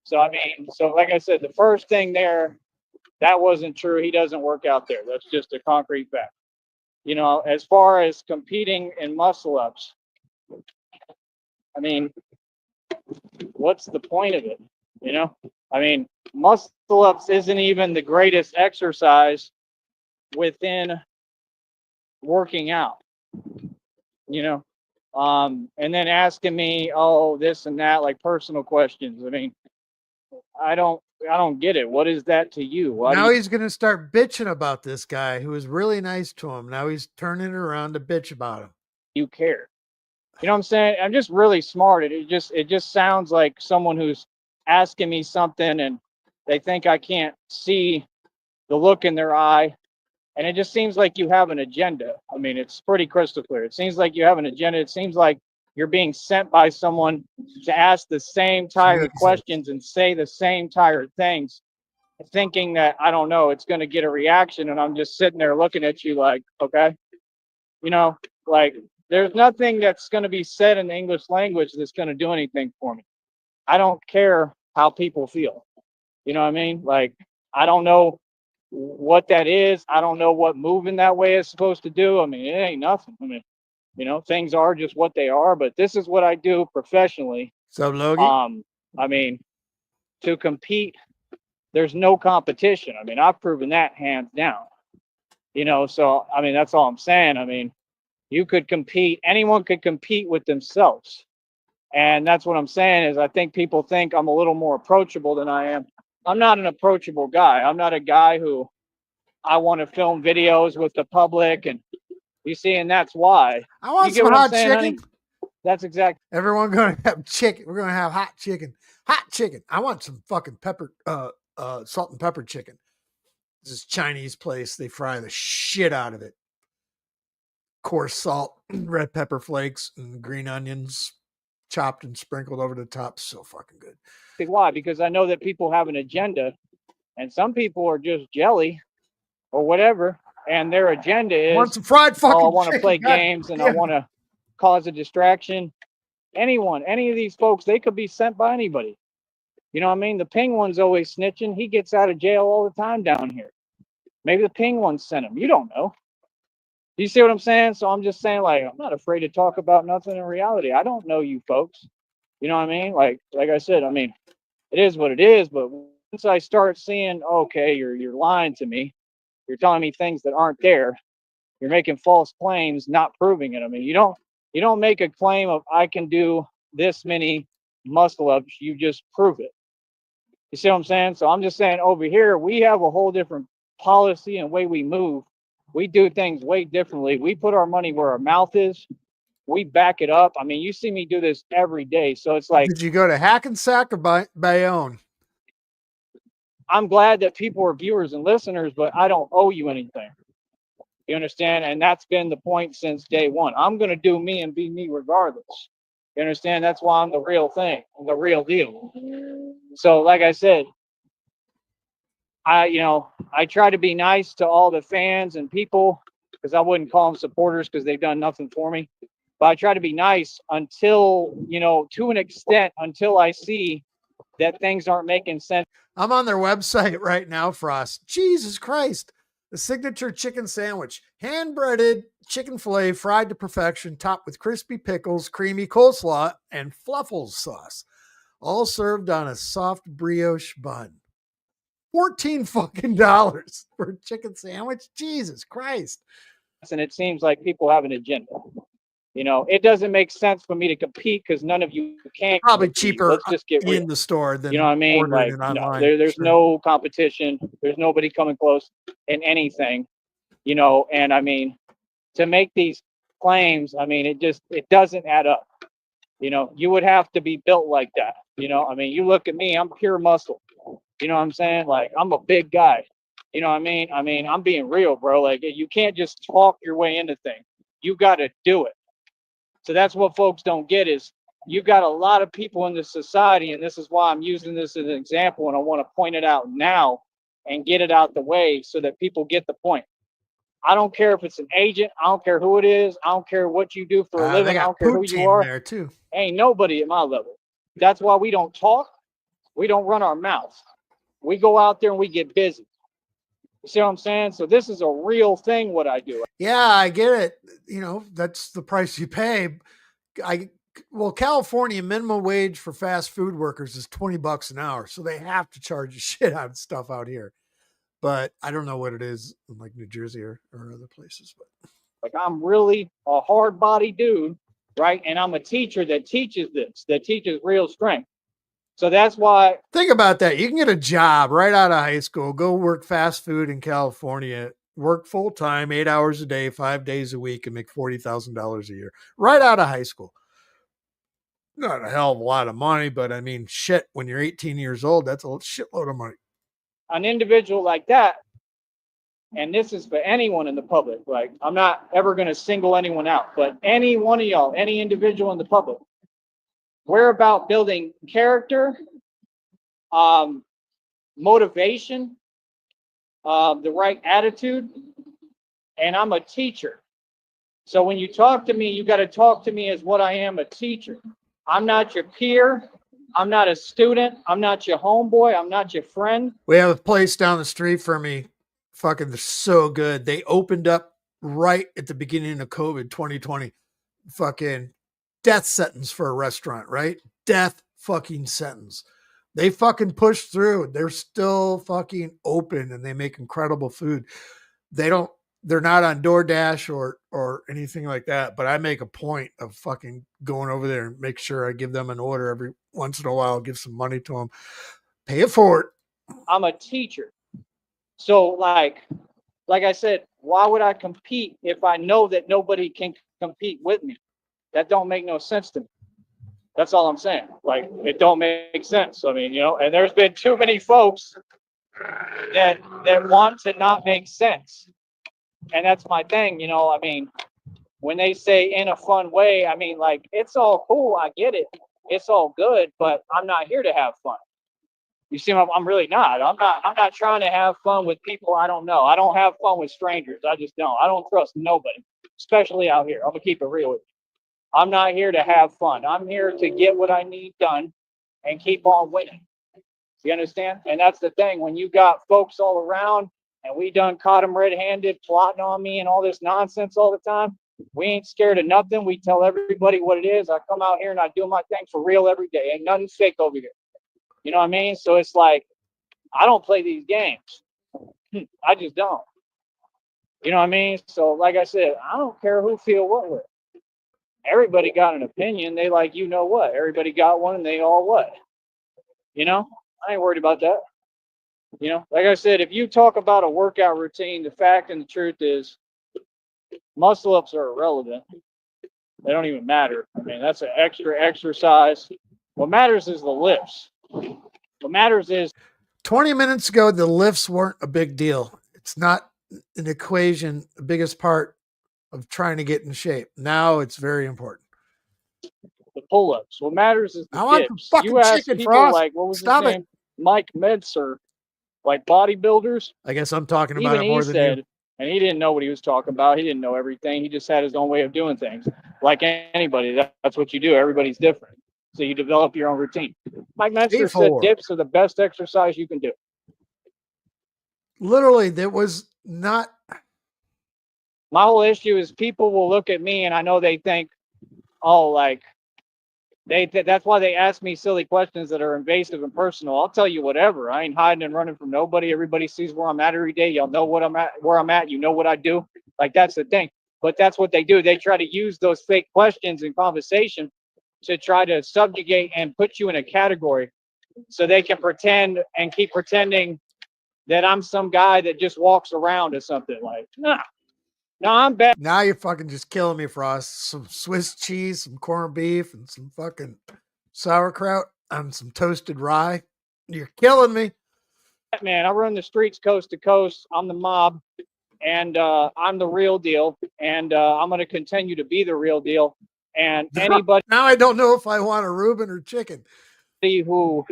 So I mean, so like I said, the first thing there, that wasn't true. He doesn't work out there. That's just a concrete fact. You know, as far as competing in muscle ups, I mean, what's the point of it? You know, I mean, muscle ups isn't even the greatest exercise within working out, you know. And then asking me, oh, this and that, like personal questions. I mean, I don't get it. What is that to you? Why Now do he's going to start bitching about this guy who was really nice to him. Now he's turning it around to bitch about him. you care? You know what I'm saying? I'm just really smart. It just sounds like someone who's asking me something and they think I can't see the look in their eye. And it just seems like you have an agenda. I mean, it's pretty crystal clear. It seems like you have an agenda. It seems like you're being sent by someone to ask the same tired Jesus. questions and say the same tired things, thinking that, I don't know, it's going to get a reaction. And I'm just sitting there looking at you like, okay, you know, like there's nothing that's going to be said in the English language that's going to do anything for me. I don't care how people feel. You know what I mean? Like, I don't know what that is. I don't know what moving that way is supposed to do. I mean, it ain't nothing. I mean, you know, things are just what they are, but this is what I do professionally. So, Logie? I mean, to compete, there's no competition. I mean, I've proven that hands down. You know, so I mean, that's all I'm saying. I mean, You could compete. Anyone could compete with themselves. And that's what I'm saying is I think people think I'm a little more approachable than I am. I'm not an approachable guy. I'm not a guy who I want to film videos with the public. And you see, and that's why. I want You get some what I'm hot saying, chicken. honey? That's exactly. Everyone gonna have chicken. We're gonna have hot chicken. Hot chicken. I want some fucking pepper, salt and pepper chicken. This Chinese place, they fry the shit out of it. Coarse salt, red pepper flakes, and green onions chopped and sprinkled over the top. So fucking good. Why? Because I know that people have an agenda, and some people are just jelly or whatever, and their agenda is, Want some fried fucking oh, I want to chicken. play God games and I damn it. want to cause a distraction. Anyone, any of these folks, they could be sent by anybody. You know what I mean? The ping one's always snitching. He gets out of jail all the time down here. Maybe the ping one sent him. You don't know. You see what I'm saying? So I'm just saying, like, I'm not afraid to talk about nothing in reality. I don't know you folks. You know what I mean? Like I said, I mean, it is what it is. But once I start seeing, okay, you're lying to me. You're telling me things that aren't there. You're making false claims, not proving it. I mean, you don't make a claim of I can do this many muscle ups. You just prove it. You see what I'm saying? So I'm just saying over here, we have a whole different policy and way we move. We do things way differently. We put our money where our mouth is. We back it up. I mean, you see me do this every day. So it's like, Did you go to Hackensack or Bayonne? I'm glad that people are viewers and listeners, but I don't owe you anything. You understand? And that's been the point since day one. I'm going to do me and be me regardless. You understand? That's why I'm the real thing, I'm the real deal. So, like I said, I try to be nice to all the fans and people because I wouldn't call them supporters because they've done nothing for me. But I try to be nice until, to an extent, until I see that things aren't making sense. I'm on their website right now, Frost. Jesus Christ. The signature chicken sandwich, hand-breaded chicken filet fried to perfection, topped with crispy pickles, creamy coleslaw, and fluffles sauce, all served on a soft brioche bun. $14 fucking dollars for a chicken sandwich? Jesus Christ. And it seems like people have an agenda. It doesn't make sense for me to compete because none of you can. Probably compete. cheaper Let's just get real. in the store than You know what I mean? ordering Like, it online. there's Sure. no competition. There's nobody coming close in anything, and I mean, to make these claims, I mean, it doesn't add up. You would have to be built like that. I mean, you look at me, I'm pure muscle. You know what I'm saying? Like, I'm a big guy. You know what I mean? I mean, I'm being real, bro. Like, you can't just talk your way into things. You got to do it. So that's what folks don't get is you've got a lot of people in this society, and this is why I'm using this as an example, and I want to point it out now and get it out the way so that people get the point. I don't care if it's an agent. I don't care who it is. I don't care what you do for a living. They I got don't care who Poop you Team are. there too. Ain't nobody at my level. That's why we don't talk. We don't run our mouth. We go out there and we get busy. You see what I'm saying? So this is a real thing, what I do. Yeah, I get it. That's the price you pay. California minimum wage for fast food workers is $20 an hour. So they have to charge a shit out of stuff out here. But I don't know what it is in like New Jersey or other places. But like, I'm really a hard body dude, right? And I'm a teacher that teaches real strength. So that's why. Think about that. You can get a job right out of high school, go work fast food in California, work full time, 8 hours a day, 5 days a week, and make $40,000 a year right out of high school. Not a hell of a lot of money, but I mean, shit, when you're 18 years old, that's a shitload of money. An individual like that, and this is for anyone in the public, like, I'm not ever going to single anyone out, but any one of y'all, any individual in the public, we're about building character, motivation, the right attitude, and I'm a teacher. So when you talk to me, you got to talk to me as what I am, a teacher. I'm not your peer. I'm not a student. I'm not your homeboy. I'm not your friend. We have a place down the street from me. Fucking, they're so good. They opened up right at the beginning of COVID 2020. Fucking death sentence for a restaurant, right? Death fucking sentence. They fucking pushed through. They're still fucking open and they make incredible food. They don't they're not on DoorDash or anything like that, but I make a point of fucking going over there and make sure I give them an order every once in a while, give some money to them, pay it forward. I'm a teacher. So like I said, why would I compete if I know that nobody can compete with me? That don't make no sense to me. That's all I'm saying. Like, it don't make sense. I mean, and there's been too many folks that want to not make sense. And that's my thing, I mean, when they say in a fun way, I mean, like, it's all cool. I get it. It's all good, but I'm not here to have fun. You see, I'm really not. I'm not trying to have fun with people I don't know. I don't have fun with strangers. I just don't. I don't trust nobody, especially out here. I'm gonna keep it real with you. I'm not here to have fun. I'm here to get what I need done and keep on winning. You understand? And that's the thing. When you got folks all around and we done caught them red-handed plotting on me and all this nonsense all the time, we ain't scared of nothing. We tell everybody what it is. I come out here and I do my thing for real every day. Ain't nothing fake over here. You know what I mean? So it's like, I don't play these games. I just don't. You know what I mean? So like I said, I don't care who feel what with. Everybody got an opinion. They like, what? Everybody got one and they all what? I ain't worried about that. Like I said, if you talk about a workout routine, the fact and the truth is muscle ups are irrelevant. They don't even matter. I mean, that's an extra exercise. What matters is the lifts. What matters is 20 minutes ago, the lifts weren't a big deal. It's not an equation, the biggest part of trying to get in shape. Now it's very important. the pull-ups. What matters is the I want dips. some fucking You ask chicken, people Frost. like, what was Stop his it. name? Mike Medser, like bodybuilders. I guess I'm talking about Even it he more than said, you. and he didn't know what he was talking about. He didn't know everything. He just had his own way of doing things. Like anybody, that's what you do. Everybody's different. So you develop your own routine. Mike Medser said Before. dips are the best exercise you can do. Literally, there was not. My whole issue is people will look at me and I know they think, oh, like that's why they ask me silly questions that are invasive and personal. I'll tell you whatever. I ain't hiding and running from nobody. Everybody sees where I'm at every day. Y'all know what I'm at, where I'm at. You know what I do. Like, that's the thing. But that's what they do. They try to use those fake questions in conversation to try to subjugate and put you in a category so they can pretend and keep pretending that I'm some guy that just walks around or something. Like, no, I'm bad. Now you're fucking just killing me, Frost. Some Swiss cheese, some corned beef, and some fucking sauerkraut and some toasted rye. You're killing me. Man, I run the streets coast to coast. I'm the mob, and I'm the real deal, and I'm going to continue to be the real deal. And anybody Now I don't know if I want a Reuben or chicken. who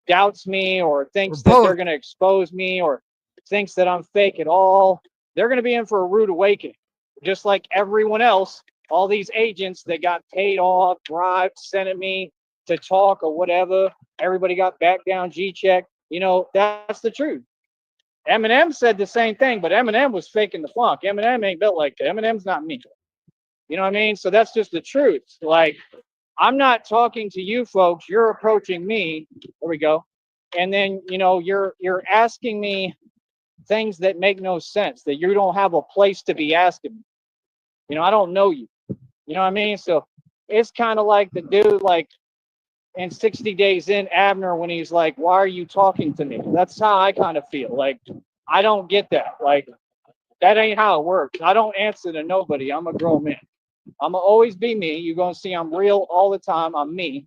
doubts me or thinks Or that both. they're going to expose me or thinks that I'm fake at all, they're going to be in for a rude awakening. Just like everyone else, all these agents that got paid off, bribed, sent at me to talk or whatever, everybody got back down G-check. That's the truth. Eminem said the same thing, but Eminem was faking the funk. Eminem ain't built like that. Eminem's not me. You know what I mean? So that's just the truth. Like, I'm not talking to you folks. You're approaching me. There we go. And then, you're asking me things that make no sense, that you don't have a place to be asking me. I don't know you. You know what I mean? So it's kind of like the dude, like, in 60 Days In, Abner, when he's like, why are you talking to me? That's how I kind of feel. Like, I don't get that. Like, that ain't how it works. I don't answer to nobody. I'm a grown man. I'm going to always be me. You're going to see I'm real all the time. I'm me.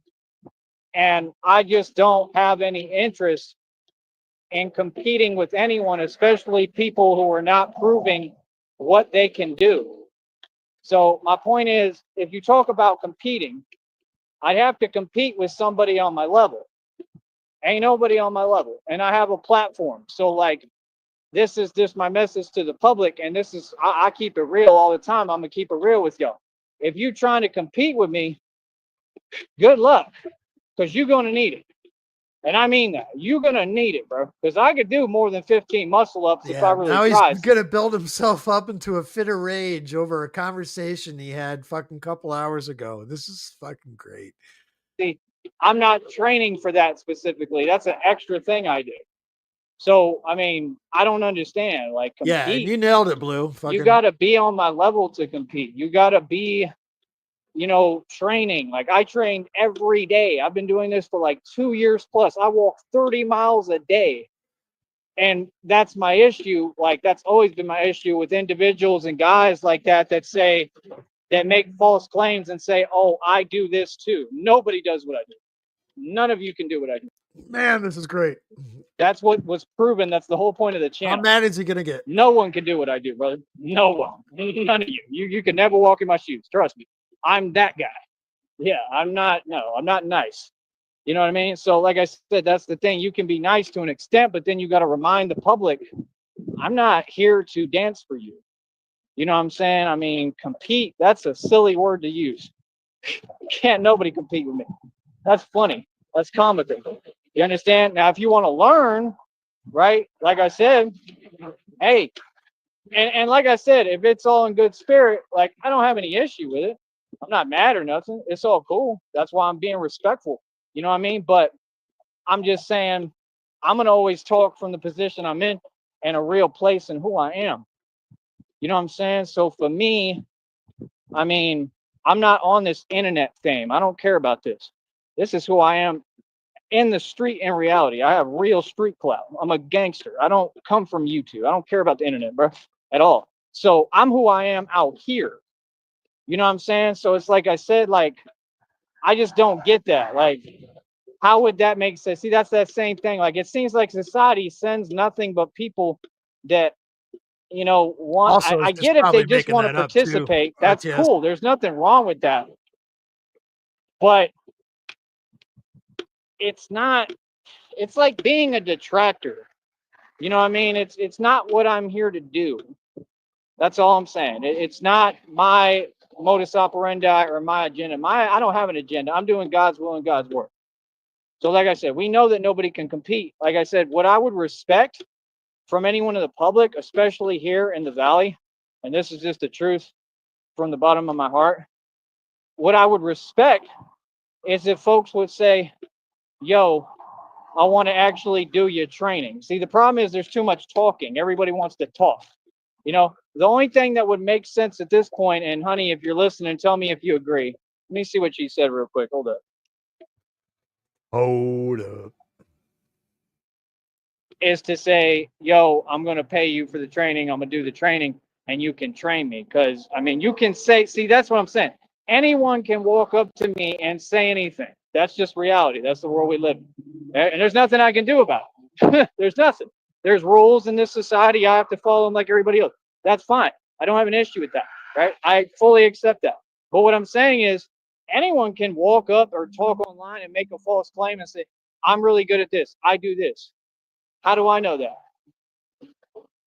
And I just don't have any interest in competing with anyone, especially people who are not proving what they can do. So my point is, if you talk about competing, I'd have to compete with somebody on my level. Ain't nobody on my level. And I have a platform. So, like, this is just my message to the public. And this is, I keep it real all the time. I'm going to keep it real with y'all. If you're trying to compete with me, good luck, because you're going to need it. And I mean that. You're going to need it, bro. Because I could do more than 15 muscle ups if I really now tried. he's going to build himself up into a fit of rage over a conversation he had fucking couple hours ago. This is fucking great. See, I'm not training for that specifically. That's an extra thing I do. So, I mean, I don't understand. Like, Yeah, and compete. you nailed it, Blue. You Fucking got to be on my level to compete. You got to be, training. Like, I train every day. I've been doing this for like 2 years plus. I walk 30 miles a day. And that's my issue. Like, that's always been my issue with individuals and guys like that that make false claims and say, oh, I do this too. Nobody does what I do. None of you can do what I do. man, this is great. That's what was proven. That's the whole point of the How channel. mad is he gonna get? No one can do what I do, brother. No one. None of you. You can never walk in my shoes. Trust me. I'm that guy. Yeah, I'm not nice. You know what I mean? So like I said, that's the thing. You can be nice to an extent, but then you got to remind the public, I'm not here to dance for you. You know what I'm saying? I mean, compete, that's a silly word to use. Can't nobody compete with me. That's funny. That's comical. You understand? Now, if you want to learn, right? Like I said, hey, and like I said, if it's all in good spirit, like I don't have any issue with it. I'm not mad or nothing. It's all cool. That's why I'm being respectful. You know what I mean? But I'm just saying, I'm gonna always talk from the position I'm in and a real place and who I am. You know what I'm saying? So for me, I mean, I'm not on this internet fame. I don't care about this. This is who I am in the street in reality. I have real street clout. I'm a gangster. I don't come from YouTube. I don't care about the internet, bro, at all. So I'm who I am out here. You know what I'm saying? So it's like I said, like, I just don't get that. Like, how would that make sense? See, that's that same thing. Like, it seems like society sends nothing but people that, want. Also, I it's just get if they probably just making want to that up too. participate. That's RTS. cool. There's nothing wrong with that. But it's not, it's like being a detractor. You know what I mean? It's not what I'm here to do. That's all I'm saying. It's not my modus operandi or my agenda. I don't have an agenda. I'm doing God's will and God's work. So like I said, we know that nobody can compete. Like I said, what I would respect from anyone in the public, especially here in the Valley, and this is just the truth from the bottom of my heart, what I would respect is if folks would say, yo, I want to actually do your training. See, the problem is there's too much talking. Everybody wants to talk. The only thing that would make sense at this point, and honey, if you're listening, tell me if you agree. Let me see what she said real quick. Hold up. Hold up. Is to say, yo, I'm going to pay you for the training. I'm going to do the training and you can train me. Because, I mean, you can say, see, that's what I'm saying. Anyone can walk up to me and say anything. That's just reality. That's the world we live in. And there's nothing I can do about it. There's nothing. There's rules in this society. I have to follow them like everybody else. That's fine. I don't have an issue with that, right? I fully accept that. But what I'm saying is anyone can walk up or talk online and make a false claim and say, I'm really good at this. I do this. How do I know that?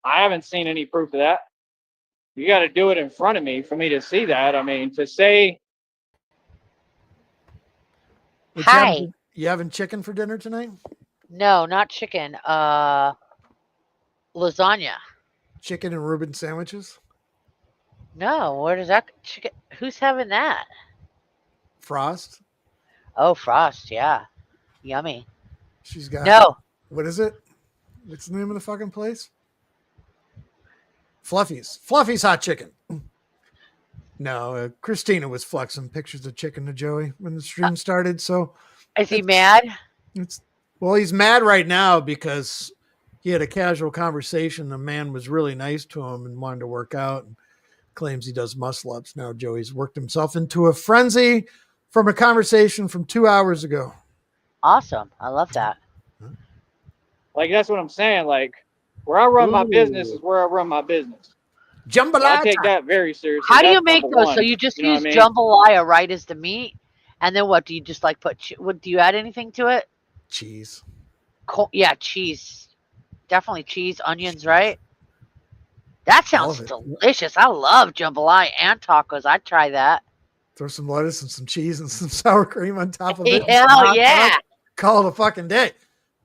I haven't seen any proof of that. You got to do it in front of me for me to see that. I mean, to say. What Hi. You having chicken for dinner tonight? No, not chicken. Lasagna. Chicken and Reuben sandwiches? No, where does that chicken? Who's having that? Frost? Oh, Frost. Yeah, yummy. She's got. No, What is it? What's the name of the fucking place? Fluffy's Hot Chicken. No, Christina was flexing pictures of chicken to Joey when the stream started. So is he mad? Well, he's mad right now because he had a casual conversation. The man was really nice to him and wanted to work out and claims he does muscle ups. Now Joey's worked himself into a frenzy from a conversation from 2 hours ago. Awesome. I love that. Like, that's what I'm saying. Like, where I run my business is where I run my business. Jambalaya. So I take that very seriously. How do you That's make number those? one. So you just You know use what I mean? jambalaya, right, as the meat, and then what do you just like put? What do you add anything to it? Cheese. Yeah, cheese. Definitely cheese, onions, right? That All sounds of it. delicious. I love jambalaya and tacos. I'd try that. Throw some lettuce and some cheese and some sour cream on top of it. and some Hell hot yeah. dog. Call it a fucking day.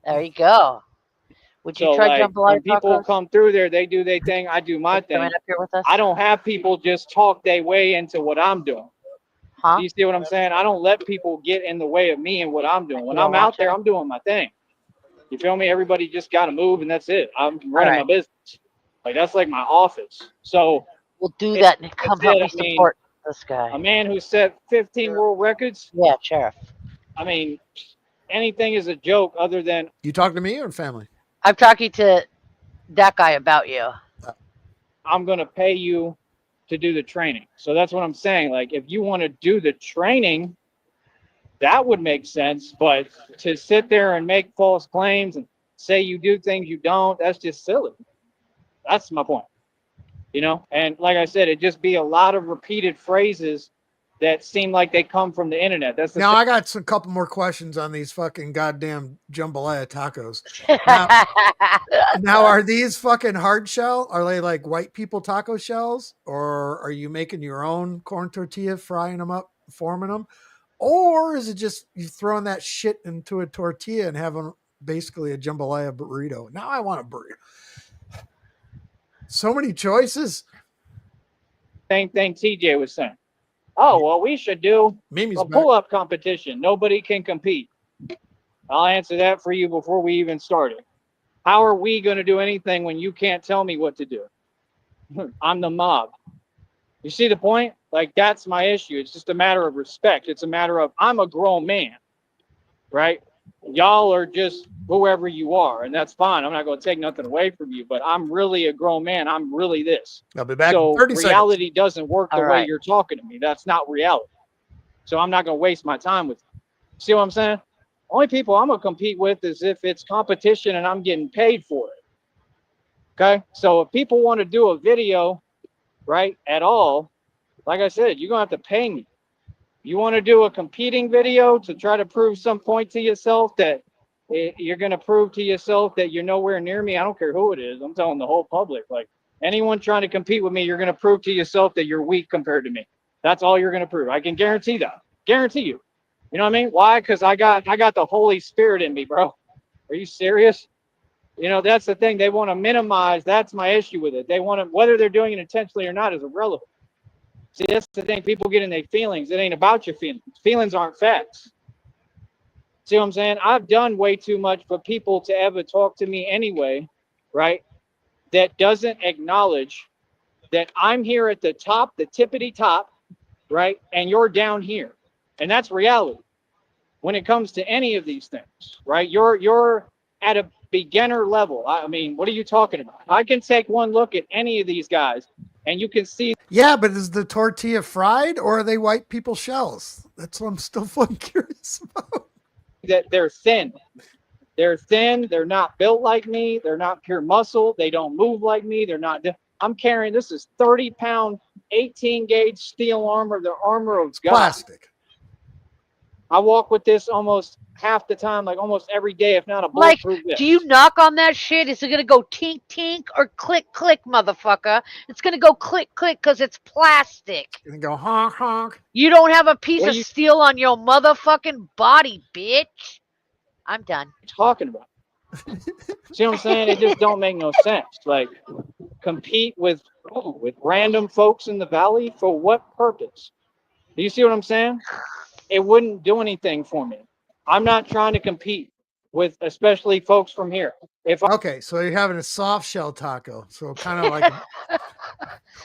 There you go. Would you So, try like, jambalaya when people tacos? come through there, they do their thing. I do my Like coming thing. up here with us? I don't have people just talk their way into what I'm doing. Huh? Do you see what I'm saying? I don't let people get in the way of me and what I'm doing. When You don't I'm out watch there, it? I'm doing my thing. You feel me? Everybody just got to move, and that's it. I'm running my right. business. Like that's like my office. So We'll do it, that and that's come help it. me I mean, support this guy. a man who set 15 world records. Yeah, Sheriff. I mean, anything is a joke other than You talk to me or family? I'm talking to that guy about you. I'm going to pay you to do the training. So that's what I'm saying. Like, if you want to do the training, that would make sense. But to sit there and make false claims and say you do things you don't, that's just silly. That's my point. You know, and like I said, it'd just be a lot of repeated phrases that seem like they come from the internet. That's the Now I got some couple more questions on these fucking goddamn jambalaya tacos. Now are these fucking hard shell? Are they like white people taco shells, or are you making your own corn tortilla, frying them up, forming them, or is it just you throwing that shit into a tortilla and having basically a jambalaya burrito? Now I want a burrito. So many choices. same thing TJ was saying. Oh, well, we should do Mimi's a back. pull-up competition. Nobody can compete. I'll answer that for you before we even started. How are we going to do anything when you can't tell me what to do? I'm the mob. You see the point? Like, that's my issue. It's just a matter of respect. It's a matter of I'm a grown man, right? Y'all are just whoever you are, and that's fine. I'm not going to take nothing away from you, but I'm really a grown man. I'm really this. I'll be back in So 30 seconds. reality doesn't work the All way right. you're talking to me. That's not reality. So I'm not going to waste my time with you. See what I'm saying? Only people I'm going to compete with is if it's competition and I'm getting paid for it. Okay? So if people want to do a video, right, at all, like I said, you're going to have to pay me. You want to do a competing video to try to prove some point to yourself that you're going to prove to yourself that you're nowhere near me. I don't care who it is. I'm telling the whole public. Like anyone trying to compete with me, you're going to prove to yourself that you're weak compared to me. That's all you're going to prove. I can guarantee that. Guarantee you. You know what I mean? Why? Because I got the Holy Spirit in me, bro. Are you serious? You know, that's the thing. They want to minimize. That's my issue with it. They want to, whether they're doing it intentionally or not is irrelevant. See, that's the thing. People get in their feelings. It ain't about your feelings. Feelings aren't facts. See what I'm saying? I've done way too much for people to ever talk to me anyway, right? That doesn't acknowledge that I'm here at the top, the tippity top, right? And you're down here. And that's reality. When it comes to any of these things, right? You're at a beginner level. I mean, what are you talking about? I can take one look at any of these guys and you can see. Yeah, but is the tortilla fried or are they white people shells? That's what I'm still fucking curious about. That they're thin. They're thin. They're not built like me. They're not pure muscle. They don't move like me. They're not. I'm carrying, this is 30-pound, 18 gauge steel armor, the armor of God. Plastic. I walk with this almost half the time, like almost every day, if not a Like, bulletproof vest. do you knock on that shit? Is it going to go tink tink or click click, motherfucker? It's going to go click click because it's plastic. Gonna go honk honk. You don't have a piece What of are you steel on your motherfucking body, bitch. I'm done. talking about? See what I'm saying? It just don't make no sense. Like, compete with random folks in the valley for what purpose? Do you see what I'm saying? It wouldn't do anything for me. I'm not trying to compete with especially folks from here. If I, Okay, so you're having a soft shell taco. So kind of like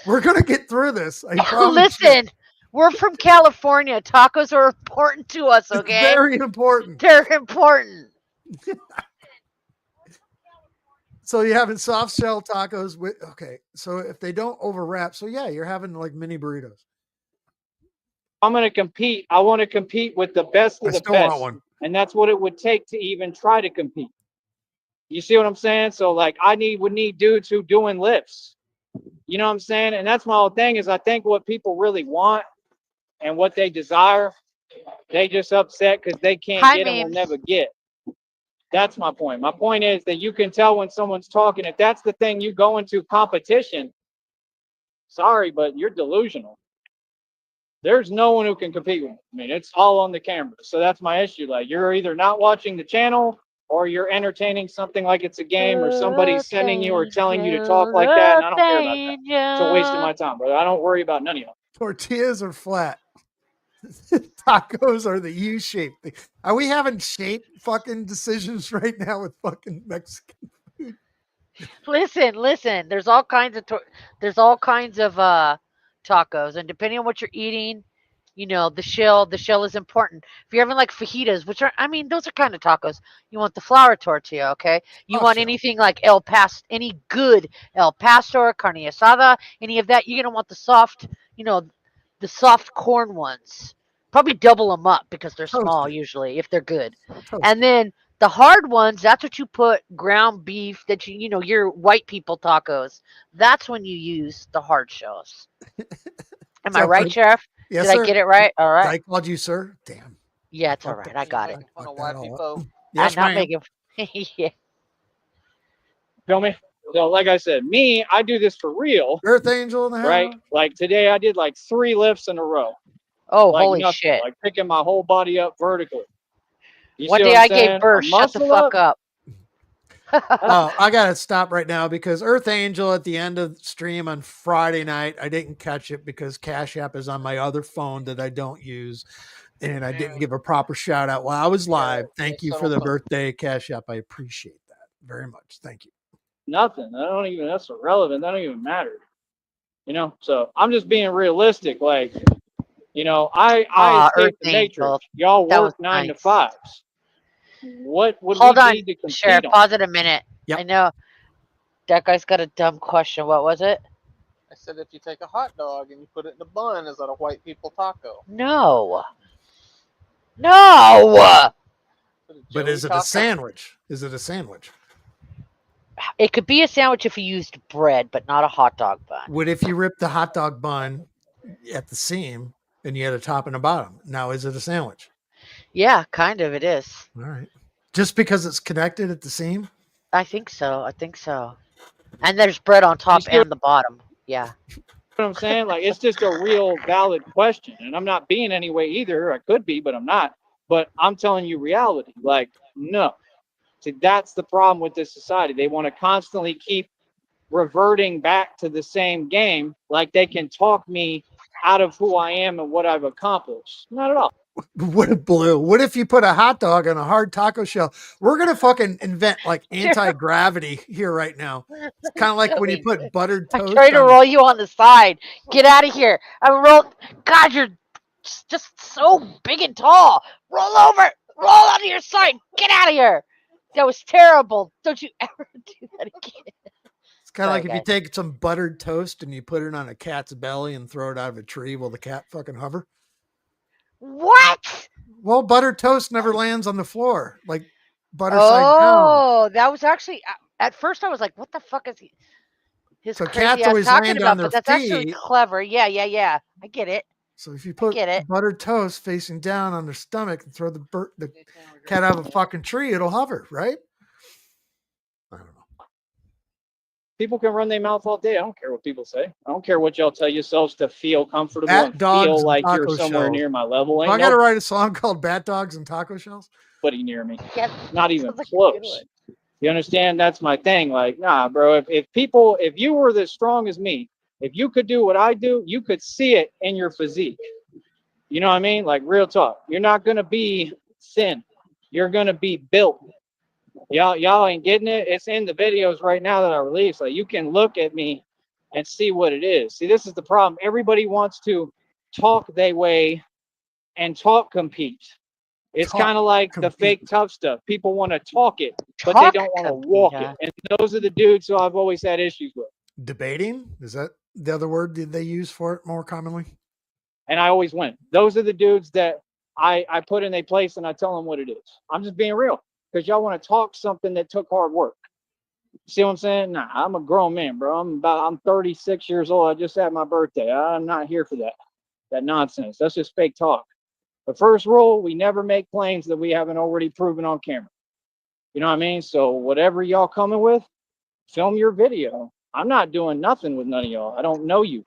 we're gonna get through this. I promise you. Listen, we're from California. Tacos are important to us, It's okay? very important. They're important. So you're having soft shell tacos with okay. So if they don't overwrap, so yeah, you're having like mini burritos. I'm going to compete, I want to compete with the best I of the still want best. one. And that's what it would take to even try to compete. You see what I'm saying? So like would need dudes who doing lifts. You know what I'm saying? And that's my whole thing is I think what people really want and what they desire, they just upset because they can't Hi, get and will memes. never get. That's my point. My point is that you can tell when someone's talking. If that's the thing you go into competition, sorry, but you're delusional. There's no one who can compete with me. I mean, it's all on the camera. So that's my issue. Like, you're either not watching the channel or you're entertaining something like it's a game or somebody's sending you or telling you to talk like that. And I don't care about that. It's a waste of my time, brother. I don't worry about none of y'all. Tortillas are flat. Tacos are the U shape. Are we having shape fucking decisions right now with fucking Mexican? Listen. There's all kinds of tacos, and depending on what you're eating, the shell is important. If you're having like fajitas, which are, I mean, those are kind of tacos. You want the flour tortilla, okay? You Oh, want shell. anything like any good El Pastor, carne asada, any of that. You're gonna want the soft corn ones. Probably double them up because they're small Toasted. usually if they're good. And Toasted. then the hard ones, that's what you put ground beef that your white people tacos. That's when you use the hard shells. Am I So right, Sheriff? yes, Did I sir. get it right? All right. I called you, sir. Damn. Yeah, I it's all fucked right. that. I You got it. making fun Fucked of that white all people? up. I'm Yes, not ma'am. making. Yeah. Feel me? So, like I said, me, I do this for real, Earth Angel in the right? house. Like today, I did like 3 lifts in a row, Oh, like holy nothing, shit! like picking my whole body up vertically. You One see what day I'm I gave saying? A birth. Shut the muscle fuck up. up. Oh, I gotta stop right now because Earth Angel at the end of the stream on Friday night, I didn't catch it because Cash App is on my other phone that I don't use, and I didn't give a proper shout out while I was live. Thank you for the birthday Cash App. I appreciate that very much. Thank you. Nothing. That's irrelevant. That don't even matter. So I'm just being realistic. Like, I Aw, Earth escaped the Angel. matrix. Y'all That was work 9 to nice. 5s. What would we Hold on, need to Sheriff. compete on? Pause it a minute. Yep. I know that guy's got a dumb question. What was it? I said if you take a hot dog and you put it in a bun, is that a white people taco? No. No. Is it a But Joey is it a taco? sandwich? Is it a sandwich? It could be a sandwich if you used bread, but not a hot dog bun. What if you rip the hot dog bun at the seam and you had a top and a bottom? Now is it a sandwich? Yeah, kind of. It is. All right. Just because it's connected at the seam? I think so. And there's bread on top see what and the bottom. Yeah. I'm saying? Like, it's just a real valid question. And I'm not being any way either. I could be, but I'm not. But I'm telling you reality. Like, no. See, that's the problem with this society. They want to constantly keep reverting back to the same game, like they can talk me out of who I am and what I've accomplished. Not at all. What a blue. What if you put a hot dog on a hard taco shell? We're going to fucking invent like anti-gravity here right now. It's kind of like when you put buttered I toast tried to on roll you on the side. Get out of here. I rolled. God, you're just so big and tall. Roll over. Roll onto your side. Get out of here. That was terrible. Don't you ever do that again. It's kind of Sorry, like if you guys. take some buttered toast and you put it on a cat's belly and throw it out of a tree, will the cat fucking hover? What? Well, buttered toast never lands on the floor, like butter side down. Oh, that was actually. At first, I was like, "What the fuck is his So crazy cats ass always talking land on about?" their But that's actually feet. clever. Yeah. I get it. So if you I put get it. buttered toast facing down on their stomach and throw the cat out of a fucking tree, it'll hover, right? I don't know. People can run their mouth all day. I don't care what people say. I don't care what y'all tell yourselves to feel comfortable Bat and dogs feel and like you're taco somewhere shells. near my level. So Ain't I got to write a song called Bat Dogs and Taco Shells. nobody near me. Yeah, Not even sounds like a good close. one. You understand? That's my thing. Like, nah, bro. If you were as strong as me, if you could do what I do, you could see it in your physique. You know what I mean? Like, real talk. You're not gonna be thin. You're gonna be built. Y'all ain't getting it. It's in the videos right now that I released. Like, you can look at me and see what it is. See, this is the problem. Everybody wants to talk their way and talk compete. It's Talk kind of like the compete. fake tough stuff. People want to talk it, but they Talk don't want to compete, walk huh? it. And those are the dudes who I've always had issues with. Debating? Is that the other word that they use for it more commonly? And I always win. Those are the dudes that I put in their place and I tell them what it is. I'm just being real because y'all want to talk something that took hard work. See what I'm saying? Nah, I'm a grown man, bro. I'm 36 years old. I just had my birthday. I'm not here for that nonsense. That's just fake talk. The first rule, we never make claims that we haven't already proven on camera. You know what I mean? So whatever y'all coming with, film your video. I'm not doing nothing with none of y'all. I don't know you.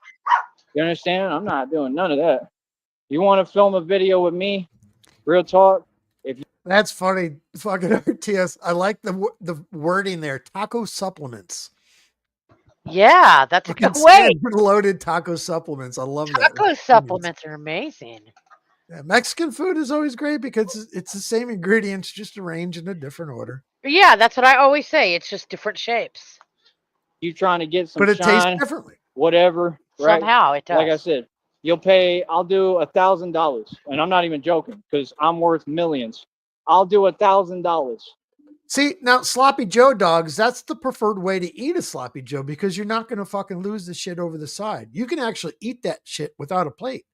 You understand? I'm not doing none of that. You want to film a video with me? Real talk. That's funny. Fucking RTS. I like the wording there. Taco supplements. Yeah, that's a Fucking good way. loaded taco supplements. I love that. Taco supplements are amazing. Yeah, Mexican food is always great because it's the same ingredients, just arranged in a different order. Yeah, that's what I always say. It's just different shapes. You trying to get some But it tastes shine, differently. whatever, right? Somehow it Like I does. said, I'll do $1,000, and I'm not even joking because I'm worth millions. I'll do $1,000. See, now sloppy Joe dogs, that's the preferred way to eat a sloppy Joe because you're not going to fucking lose the shit over the side. You can actually eat that shit without a plate.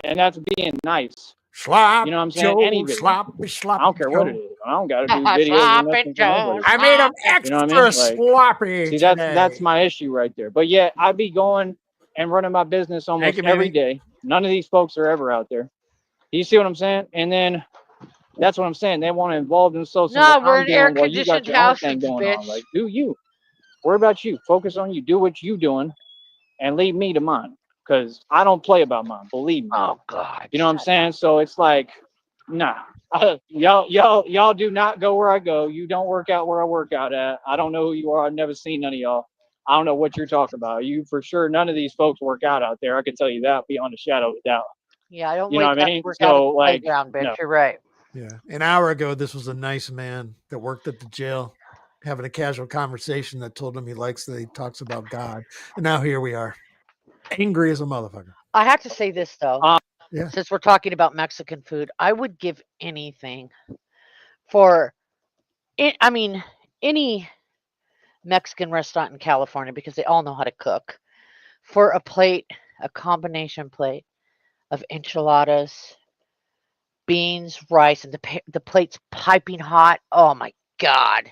And that's being nice. Slop You know what I'm saying? Joe, Any video. sloppy I don't care Joe. what it is. I don't got to do videos or Sloppy nothing for Joe. nobody. I made them Sloppy. You know what I extra mean? Like, sloppy see, today. that's my issue right there. But yeah, I be going and running my business almost you, every Mimi. day. None of these folks are ever out there. You see what I'm saying? And then that's what I'm saying. They want to involve themselves in No, what we're I'm in doing while you got air-conditioned your own thing houses, going on. bitch. Like, do you? Worry about you. Focus on you. Do what you doing and leave me to mine. Because I don't play about mine. Believe me. Oh God. You know what I'm saying? So it's like, nah. Y'all do not go where I go. You don't work out where I work out at. I don't know who you are. I've never seen none of y'all. I don't know what you're talking about. You for sure. None of these folks work out there. I can tell you that beyond a shadow of a doubt. Yeah, I don't You know wake what I up mean? work out at So the like, playground, bitch. no. You're right. Yeah. An hour ago, this was a nice man that worked at the jail having a casual conversation that told him he talks about God. And now here we are, angry as a motherfucker. I have to say this though. Yeah. Since we're talking about Mexican food, I would give anything for it. I mean, any Mexican restaurant in California because they all know how to cook for a plate, a combination plate of enchiladas, beans, rice, and the plate's piping hot. Oh my God.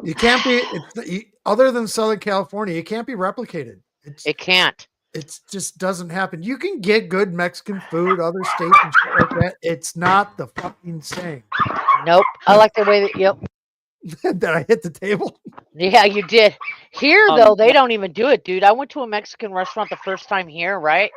You can't be, other than Southern California, it can't be replicated. It can't. It just doesn't happen. You can get good Mexican food, other states and shit like that. It's not the fucking same. Nope. I like the way that. Yep. Did I hit the table? Yeah, you did. Here though, they don't even do it, dude. I went to a Mexican restaurant the first time here, right?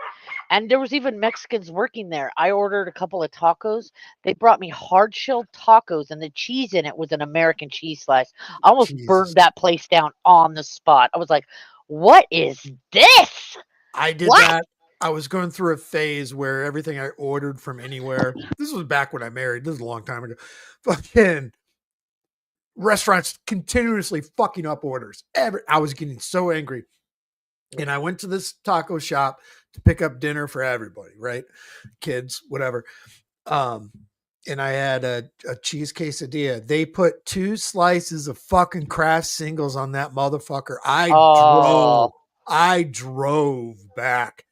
And there was even Mexicans working there. I ordered a couple of tacos. They brought me hard shelled tacos, and the cheese in it was an American cheese slice. I almost Jesus. burned that place down on the spot. I was like, "What is this?" I did What? that. I was going through a phase where everything I ordered from anywhere. This was back when I married. This is a long time ago. Fucking restaurants continuously fucking up orders. I was getting so angry. And I went to this taco shop to pick up dinner for everybody, right? Kids, whatever. And I had a cheese quesadilla. They put 2 slices of fucking Kraft singles on that motherfucker. I drove back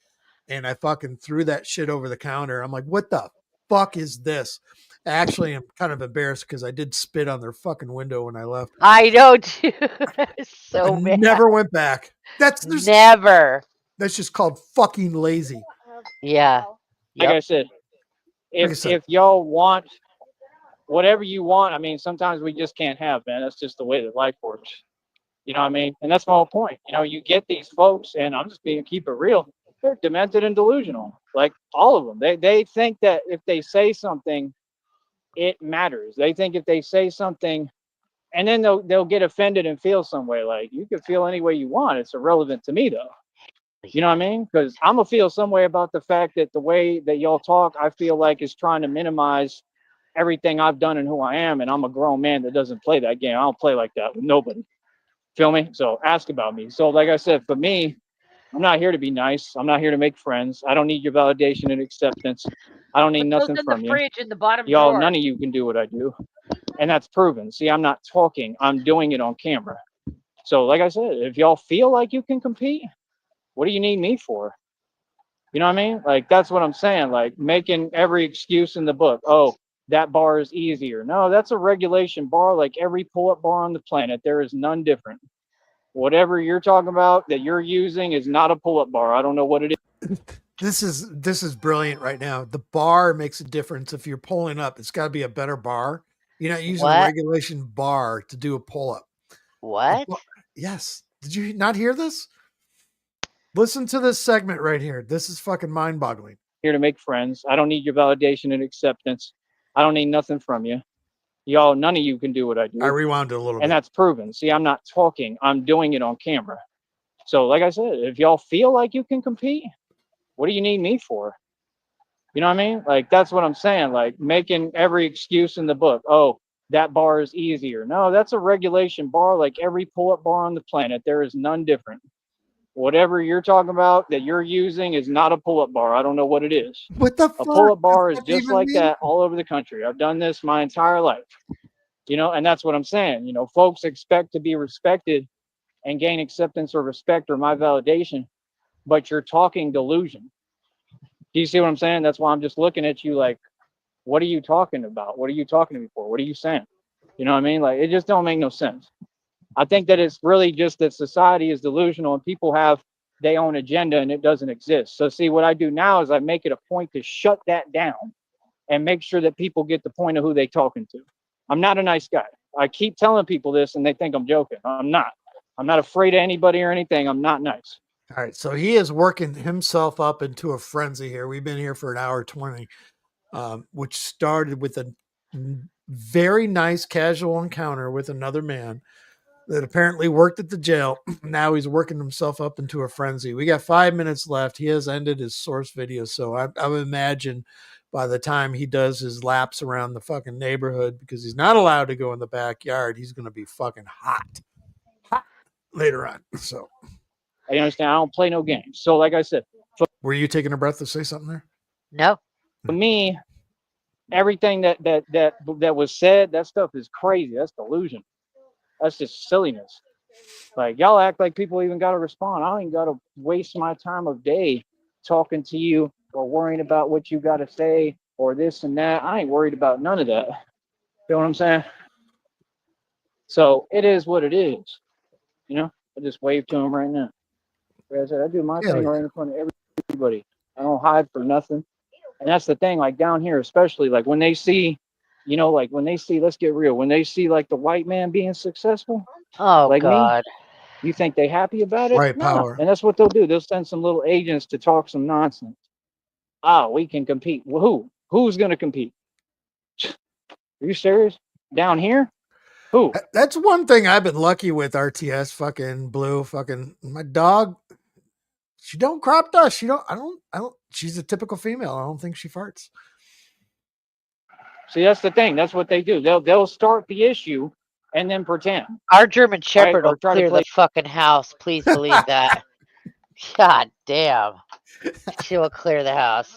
and I fucking threw that shit over the counter. I'm like, what the fuck is this? Actually, I'm kind of embarrassed because I did spit on their fucking window when I left. I know, dude. I was so I mad. never went back. That's Never. That's just called fucking lazy. Yeah. Like I Yep. said, Like I said. if y'all want whatever you want, I mean, sometimes we just can't have, man. That's just the way that life works. You know what I mean? And that's my whole point. You know, you get these folks, and I'm just being keep it real. They're demented and delusional, like all of them. They think that if they say something, it matters. They think if they say something, and then they'll get offended and feel some way. Like you can feel any way you want. It's irrelevant to me, though. You know what I mean? Because I'm gonna feel some way about the fact that the way that y'all talk, I feel like is trying to minimize everything I've done and who I am. And I'm a grown man that doesn't play that game. I don't play like that with nobody. Feel me? So ask about me. So like I said, for me, I'm not here to be nice. I'm not here to make friends. I don't need your validation and acceptance. I don't need Put those nothing in from the you. fridge in the bottom Y'all, drawer. none of you can do what I do. And that's proven. See, I'm not talking. I'm doing it on camera. So like I said, if y'all feel like you can compete, what do you need me for? You know what I mean? Like, that's what I'm saying. Like, making every excuse in the book. Oh, that bar is easier. No, that's a regulation bar like every pull-up bar on the planet. There is none different. Whatever you're talking about that you're using is not a pull-up bar. I don't know what it is. This is brilliant right now. The bar makes a difference. If you're pulling up, it's got to be a better bar. You're not using a What? regulation bar to do a pull-up. What? Yes. Did you not hear this? Listen to this segment right here. This is fucking mind-boggling. Here to make friends. I don't need your validation and acceptance. I don't need nothing from you. Y'all, none of you can do what I do. I rewound it a little bit. And that's proven. See, I'm not talking. I'm doing it on camera. So like I said, if y'all feel like you can compete, What do you need me for? You know what I mean? Like, that's what I'm saying. Like, making every excuse in the book. Oh, that bar is easier. No, that's a regulation bar like every pull-up bar on the planet. There is none different. Whatever you're talking about that you're using is not a pull-up bar. I don't know what it is. What the A fuck pull-up bar does is that just even like mean? that all over the country. I've done this my entire life. You know, and that's what I'm saying. You know, folks expect to be respected and gain acceptance or respect or my validation, but you're talking delusion. Do you see what I'm saying? That's why I'm just looking at you like, what are you talking about? What are you talking to me for? What are you saying? You know what I mean? Like, it just don't make no sense. I think that it's really just that society is delusional and people have their own agenda and it doesn't exist. So see, what I do now is I make it a point to shut that down and make sure that people get the point of who they talking to. I'm not a nice guy. I keep telling people this and they think I'm joking. I'm not. I'm not afraid of anybody or anything. I'm not nice. All right, so he is working himself up into a frenzy here. We've been here for an hour 20, which started with a very nice casual encounter with another man that apparently worked at the jail. Now he's working himself up into a frenzy. We got 5 minutes left. He has ended his source video, so I would imagine by the time he does his laps around the fucking neighborhood, because he's not allowed to go in the backyard, he's going to be fucking hot later on. So, I understand. I don't play no games. So like I said, were you taking a breath to say something there? No. for me, everything that was said, that stuff is crazy. That's delusion. That's just silliness. Like, y'all act like people even got to respond. I ain't got to waste my time of day talking to you or worrying about what you got to say or this and that. I ain't worried about none of that. You know what I'm saying? So it is what it is. You know, I just wave to him right now. Like I said, I do my Hell thing yeah. right in front of everybody. I don't hide for nothing. And that's the thing, like down here, especially like when they see, you know, like when they see, let's get real, when they see like the white man being successful, Oh like me, God. you think they happy about it? White No. power. And that's what they'll do. They'll send some little agents to talk some nonsense. Ah, we can compete. Well, who? Who's going to compete? Are you serious? Down here? Who? That's one thing I've been lucky with RTS fucking Blue fucking my dog. She don't crop dust. I don't she's a typical female. I don't think she farts. See, that's the thing. That's what they do. They'll start the issue and then pretend, Our German right? Shepherd Or will try to clear play. the fucking house. Please believe that. God damn. She will clear the house.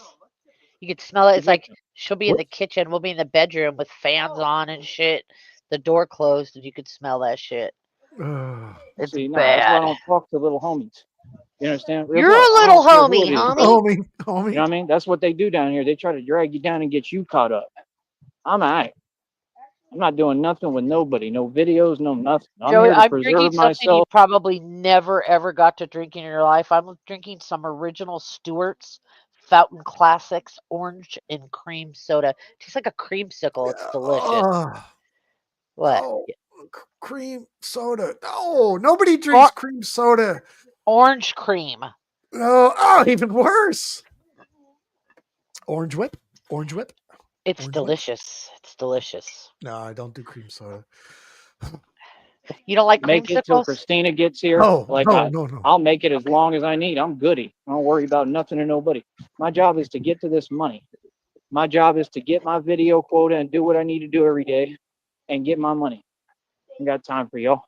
You could smell it. It's like she'll be in the kitchen. We'll be in the bedroom with fans on and shit. The door closed, and you could smell that shit. It's See, no, that's why I bad. don't talk to little homies. You understand? Real You're talk. a I little don't care who homie, it is. homie. Homie. You know what I mean? That's what they do down here. They try to drag you down and get you caught up. I'm all right. I'm not doing nothing with nobody. No videos, no nothing. I'm Joey, here to I'm drinking preserve something you myself. probably never ever got to drink in your life. I'm drinking some original Stewart's Fountain Classics orange and cream soda. Tastes like a creamsicle. It's delicious. Oh, What? no. Cream soda. No, nobody Or- drinks cream soda. Orange cream. No, oh, even worse. Orange whip. Orange whip. It's Orange whip. delicious. It's delicious. No, I don't do cream soda. You don't like Make it till creamsicles? Christina gets here. No, Like no. I'll make it as long as I need. I'm goody. I don't worry about nothing or nobody. My job is to get to this money. My job is to get my video quota and do what I need to do every day and get my money. I got time for y'all.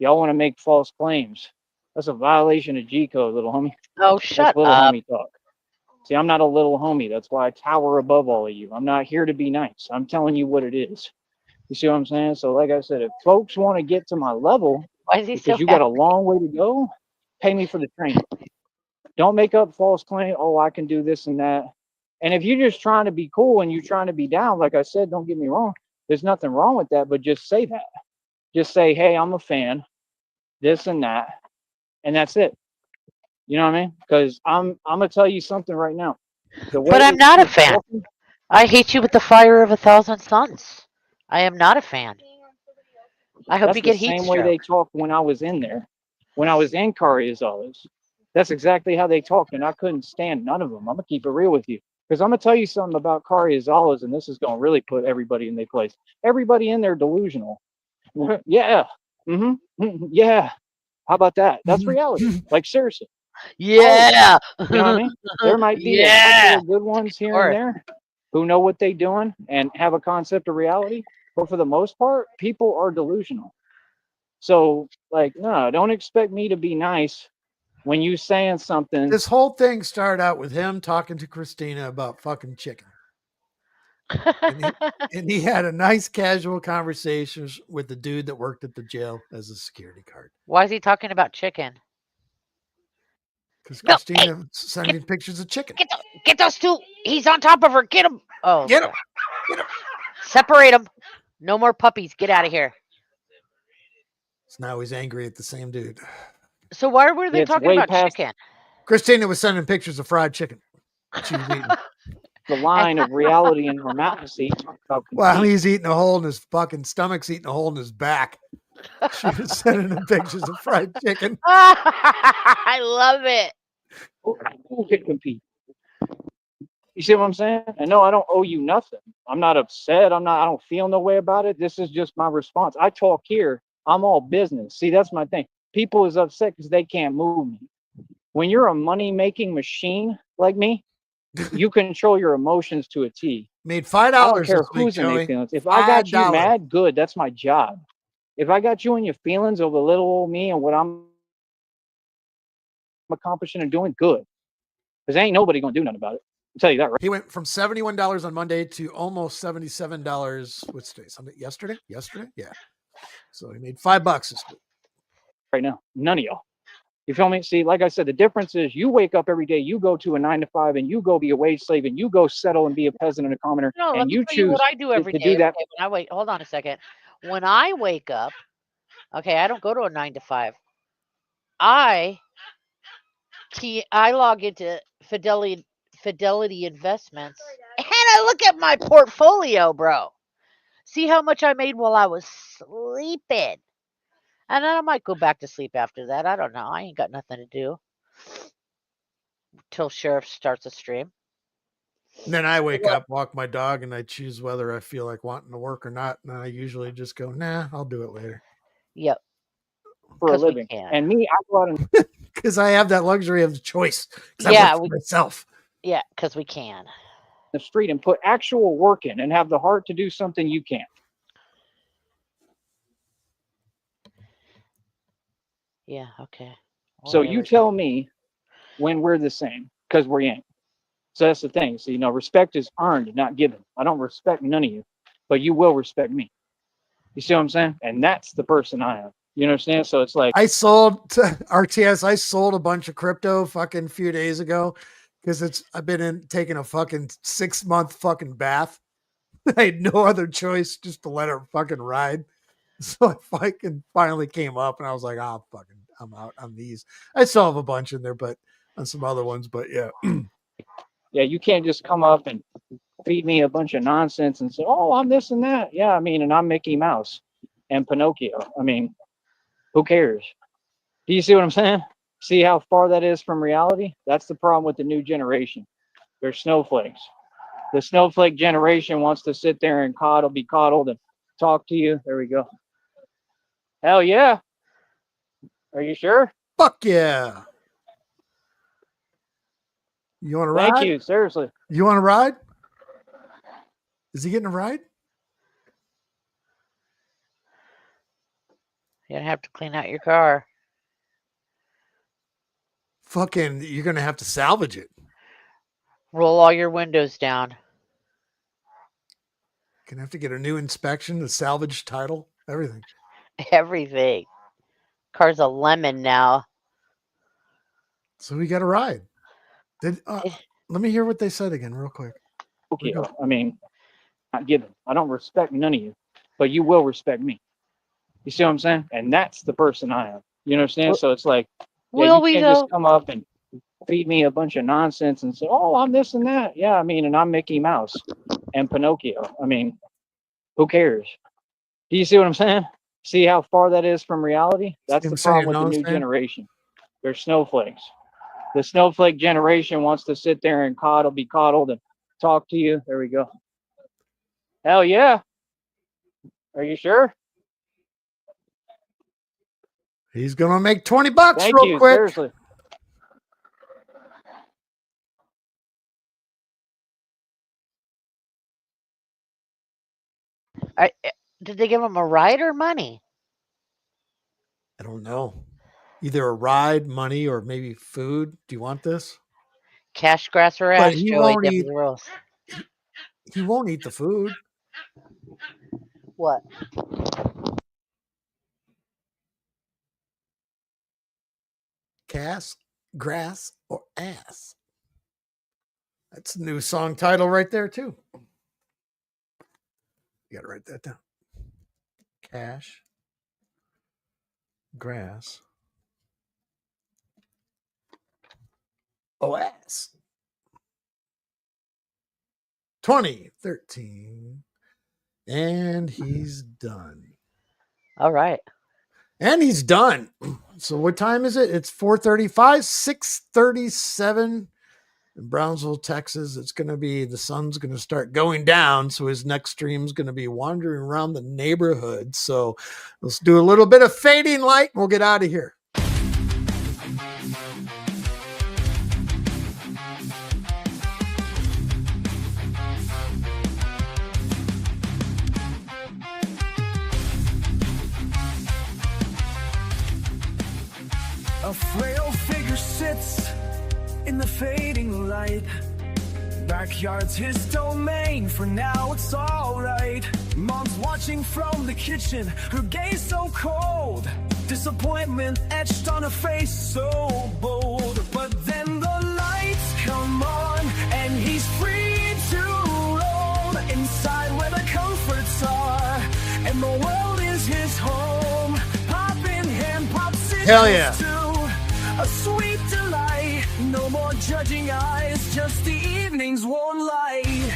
Y'all want to make false claims. That's a violation of G code, little homie. Oh, That's shut little up. homie talk. See, I'm not a little homie. That's why I tower above all of you. I'm not here to be nice. I'm telling you what it is. You see what I'm saying? So, like I said, if folks want to get to my level, Why is he so because you got happy? a long way to go, pay me for the training. Don't make up false claim. Oh, I can do this and that. And if you're just trying to be cool and you're trying to be down, like I said, don't get me wrong. There's nothing wrong with that, but just say that. Just say, hey, I'm a fan, this and that, and that's it. You know what I mean? Because I'm gonna tell you something right now. The way But I'm that not a you're fan. talking, I hate you with the fire of 1,000 suns. I am not a fan. I hope that's you the get heat same way stroke. they talked when I was in there, when I was in Carriazoles. That's exactly how they talked, and I couldn't stand none of them. I'm gonna keep it real with you, because I'm gonna tell you something about Carriazoles, and this is gonna really put everybody in their place. Everybody in there delusional. Yeah. Yeah. How about that? That's reality. Like seriously. Yeah. You know what I mean? There might be a Yeah. couple of good ones here Or and there who know what they're doing and have a concept of reality, but for the most part, people are delusional. So, like, no, don't expect me to be nice when you saying something. This whole thing started out with him talking to Christina about fucking chicken. And he had a nice casual conversation with the dude that worked at the jail as a security guard. why is he talking about chicken? Because No, hey, Christina sent me pictures of chicken. get those two. He's on top of her. Get him. Oh, Get him. separate them. No more puppies. Get out of here. So now he's angry at the same dude. So why were they It's talking way about past chicken? Christina was sending pictures of fried chicken. She was eating. the line of reality and normalcy. Well, he's eating a hole in his fucking stomach's eating a hole in his back. She was sending him pictures of fried chicken. I love it. Who can compete? You see what I'm saying? And no, I don't owe you nothing. I'm not upset. I don't feel no way about it. This is just my response. I talk here. I'm all business. See, that's my thing. People is upset because they can't move me. When you're a money-making machine like me, you control your emotions to a T. Made $5 I don't care this week, who's in their Joey. feelings. If I got you $5. mad, good. That's my job. If I got you in your feelings over little old me and what I'm accomplishing and doing, good. Because ain't nobody gonna do nothing about it. I'll tell you that right. He went from $71 on Monday to almost $77. What's today? Sunday? Yesterday? Yeah. So he made $5 this week. Right now. None of y'all. You feel me? See, like I said, the difference is you wake up every day, you go to a 9 to 5, and you go be a wage slave, and you go settle and be a peasant and a commoner, No, let and me you tell you what choose I do every to day. do that. Okay, when I wait, hold on a second. When I wake up, okay, I don't go to a 9 to 5. I log into Fidelity Investments, and I look at my portfolio, bro. See how much I made while I was sleeping. And then I might go back to sleep after that. I don't know. I ain't got nothing to do till Sheriff starts a stream. And then I wake up, walk my dog, and I choose whether I feel like wanting to work or not. And I usually just go, nah, I'll do it later. Yep. For a 'Cause we living. can. And me, I go out and Because I have that luxury of the choice. Because Yeah, I work for myself. Yeah, because we can. the street and put actual work in and have the heart to do something you can't. Yeah, okay. So you tell me when we're the same, because we ain't. So that's the thing. So, respect is earned, not given. I don't respect none of you, but you will respect me. You see what I'm saying? And that's the person I am. You understand? So it's like I sold to RTS. I sold a bunch of crypto fucking few days ago because I've been taking a fucking 6-month fucking bath. I had no other choice just to let it fucking ride. So I fucking finally came up and I was like, I'm out on these. I still have a bunch in there, but on some other ones, but yeah. yeah, you can't just come up and feed me a bunch of nonsense and say, oh, I'm this and that. Yeah, I mean, and I'm Mickey Mouse and Pinocchio. I mean, who cares? Do you see what I'm saying? See how far that is from reality? That's the problem with the new generation. They're snowflakes. The snowflake generation wants to sit there and be coddled and talk to you. There we go. Hell yeah. Are you sure? Fuck yeah. You want to ride? Thank you. Seriously. You want to ride? Is he getting a ride? You're gonna have to clean out your car. Fucking, you're going to have to salvage it. Roll all your windows down. Gonna have to get a new inspection, the salvage title, everything. Everything. Car's a lemon now. So we got a ride. Let me hear what they said again, real quick. Okay. I mean, not given. I don't respect none of you, but you will respect me. You see what I'm saying? And that's the person I am. You understand? So it's like, Will you we can't though? just come up and feed me a bunch of nonsense and say, oh, I'm this and that. Yeah, I mean, and I'm Mickey Mouse and Pinocchio. I mean, who cares? Do you see what I'm saying? See how far that is from reality? That's See what the I'm saying, problem with know the what I'm new saying? generation. They're snowflakes. The snowflake generation wants to sit there and be coddled and talk to you. There we go. Hell yeah. Are you sure? He's gonna make $20 Thank real you. quick. Seriously. Did they give him a ride or money? I don't know. Either a ride, money, or maybe food. Do you want this? Cash, grass, or But ass, Joey? Them are the rules. he won't eat the food. What? Cass, grass, or ass. That's a new song title right there, too. You got to write that down. Cash, grass, ass. 2013. And he's done. All right. And he's done. So what time is it? It's 4:35, 6:37 in Brownsville, Texas. It's going to be, the sun's going to start going down. So his next stream's going to be wandering around the neighborhood. So let's do a little bit of fading light and we'll get out of here. A frail figure sits in the fading light. Backyard's his domain, for now it's alright. Mom's watching from the kitchen, her gaze so cold. Disappointment etched on her face, so bold. But then the lights come on, and he's free to roam inside where the comforts are, and the world is his home. Pop in hand, pop Hell yeah. a sweet delight. No more judging eyes, just the evening's warm light.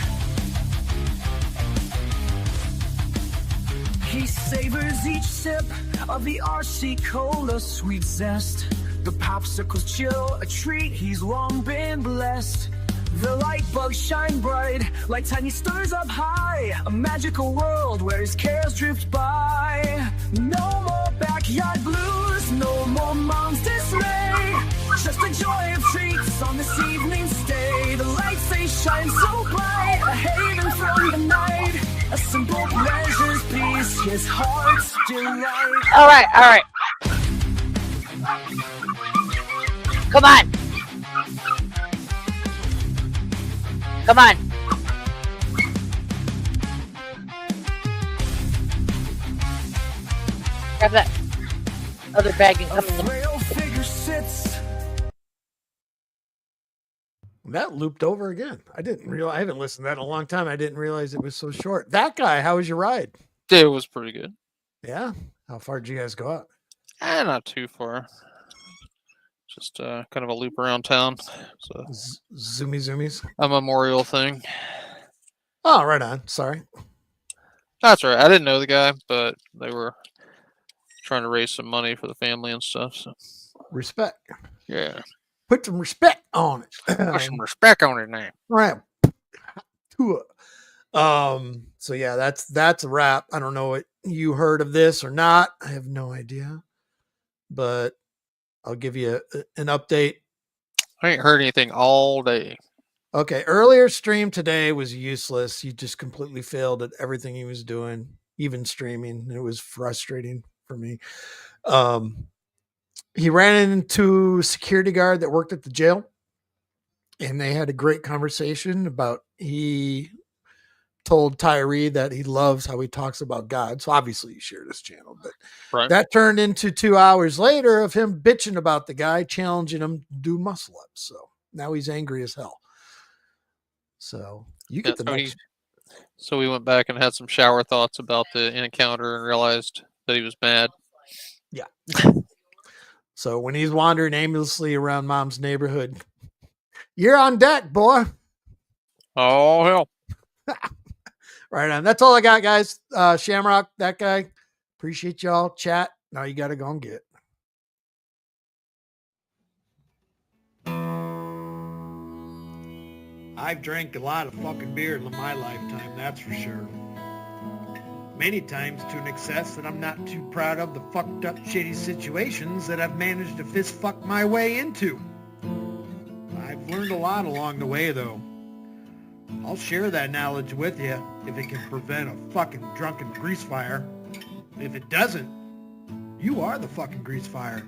He savors each sip of the RC Cola sweet zest. The popsicles chill, a treat he's long been blessed. The light bugs shine bright, like tiny stars up high. A magical world where his cares drift by. No more backyard blues, no more mom's dismay. Just the joy of treats on this evening's stay. The lights they shine so bright, a haven from the night. A simple pleasure's peace, his heart's delight. All right. Come on. Come on. Grab that other bag and come in the... Frail figure sits. That looped over again. I haven't listened to that in a long time. I didn't realize it was so short. That guy, how was your ride? It was pretty good. Yeah. How far did you guys go out? Not too far. Just kind of a loop around town. So Zoomies. a memorial thing. Oh, right on. Sorry. That's right. I didn't know the guy, but they were trying to raise some money for the family and stuff. So Respect. yeah, Put some respect on it. put some respect on it now. Right. So yeah, that's a wrap. I don't know what you heard of this or not. I have no idea, but I'll give you an update. I ain't heard anything all day. Okay, earlier stream today was useless. He just completely failed at everything he was doing, even streaming. It was frustrating for me. He ran into a security guard that worked at the jail, and they had a great conversation about, he told Tyree that he loves how he talks about God. So obviously he shared his channel, but Right. that turned into 2 hours later of him bitching about the guy, challenging him to do muscle ups. So now he's angry as hell. So you get the next. So we went back and had some shower thoughts about the encounter and realized that he was mad. Yeah. So when he's wandering aimlessly around mom's neighborhood, you're on deck, boy. Oh, hell. Right on. That's all I got, guys. Shamrock, that guy. Appreciate y'all. Chat. Now you got to go and get. I've drank a lot of fucking beer in my lifetime, that's for sure. Many times to an excess that I'm not too proud of the fucked up shitty situations that I've managed to fist fuck my way into. I've learned a lot along the way though. I'll share that knowledge with you. if it can prevent a fucking drunken grease fire. If it doesn't, you are the fucking grease fire.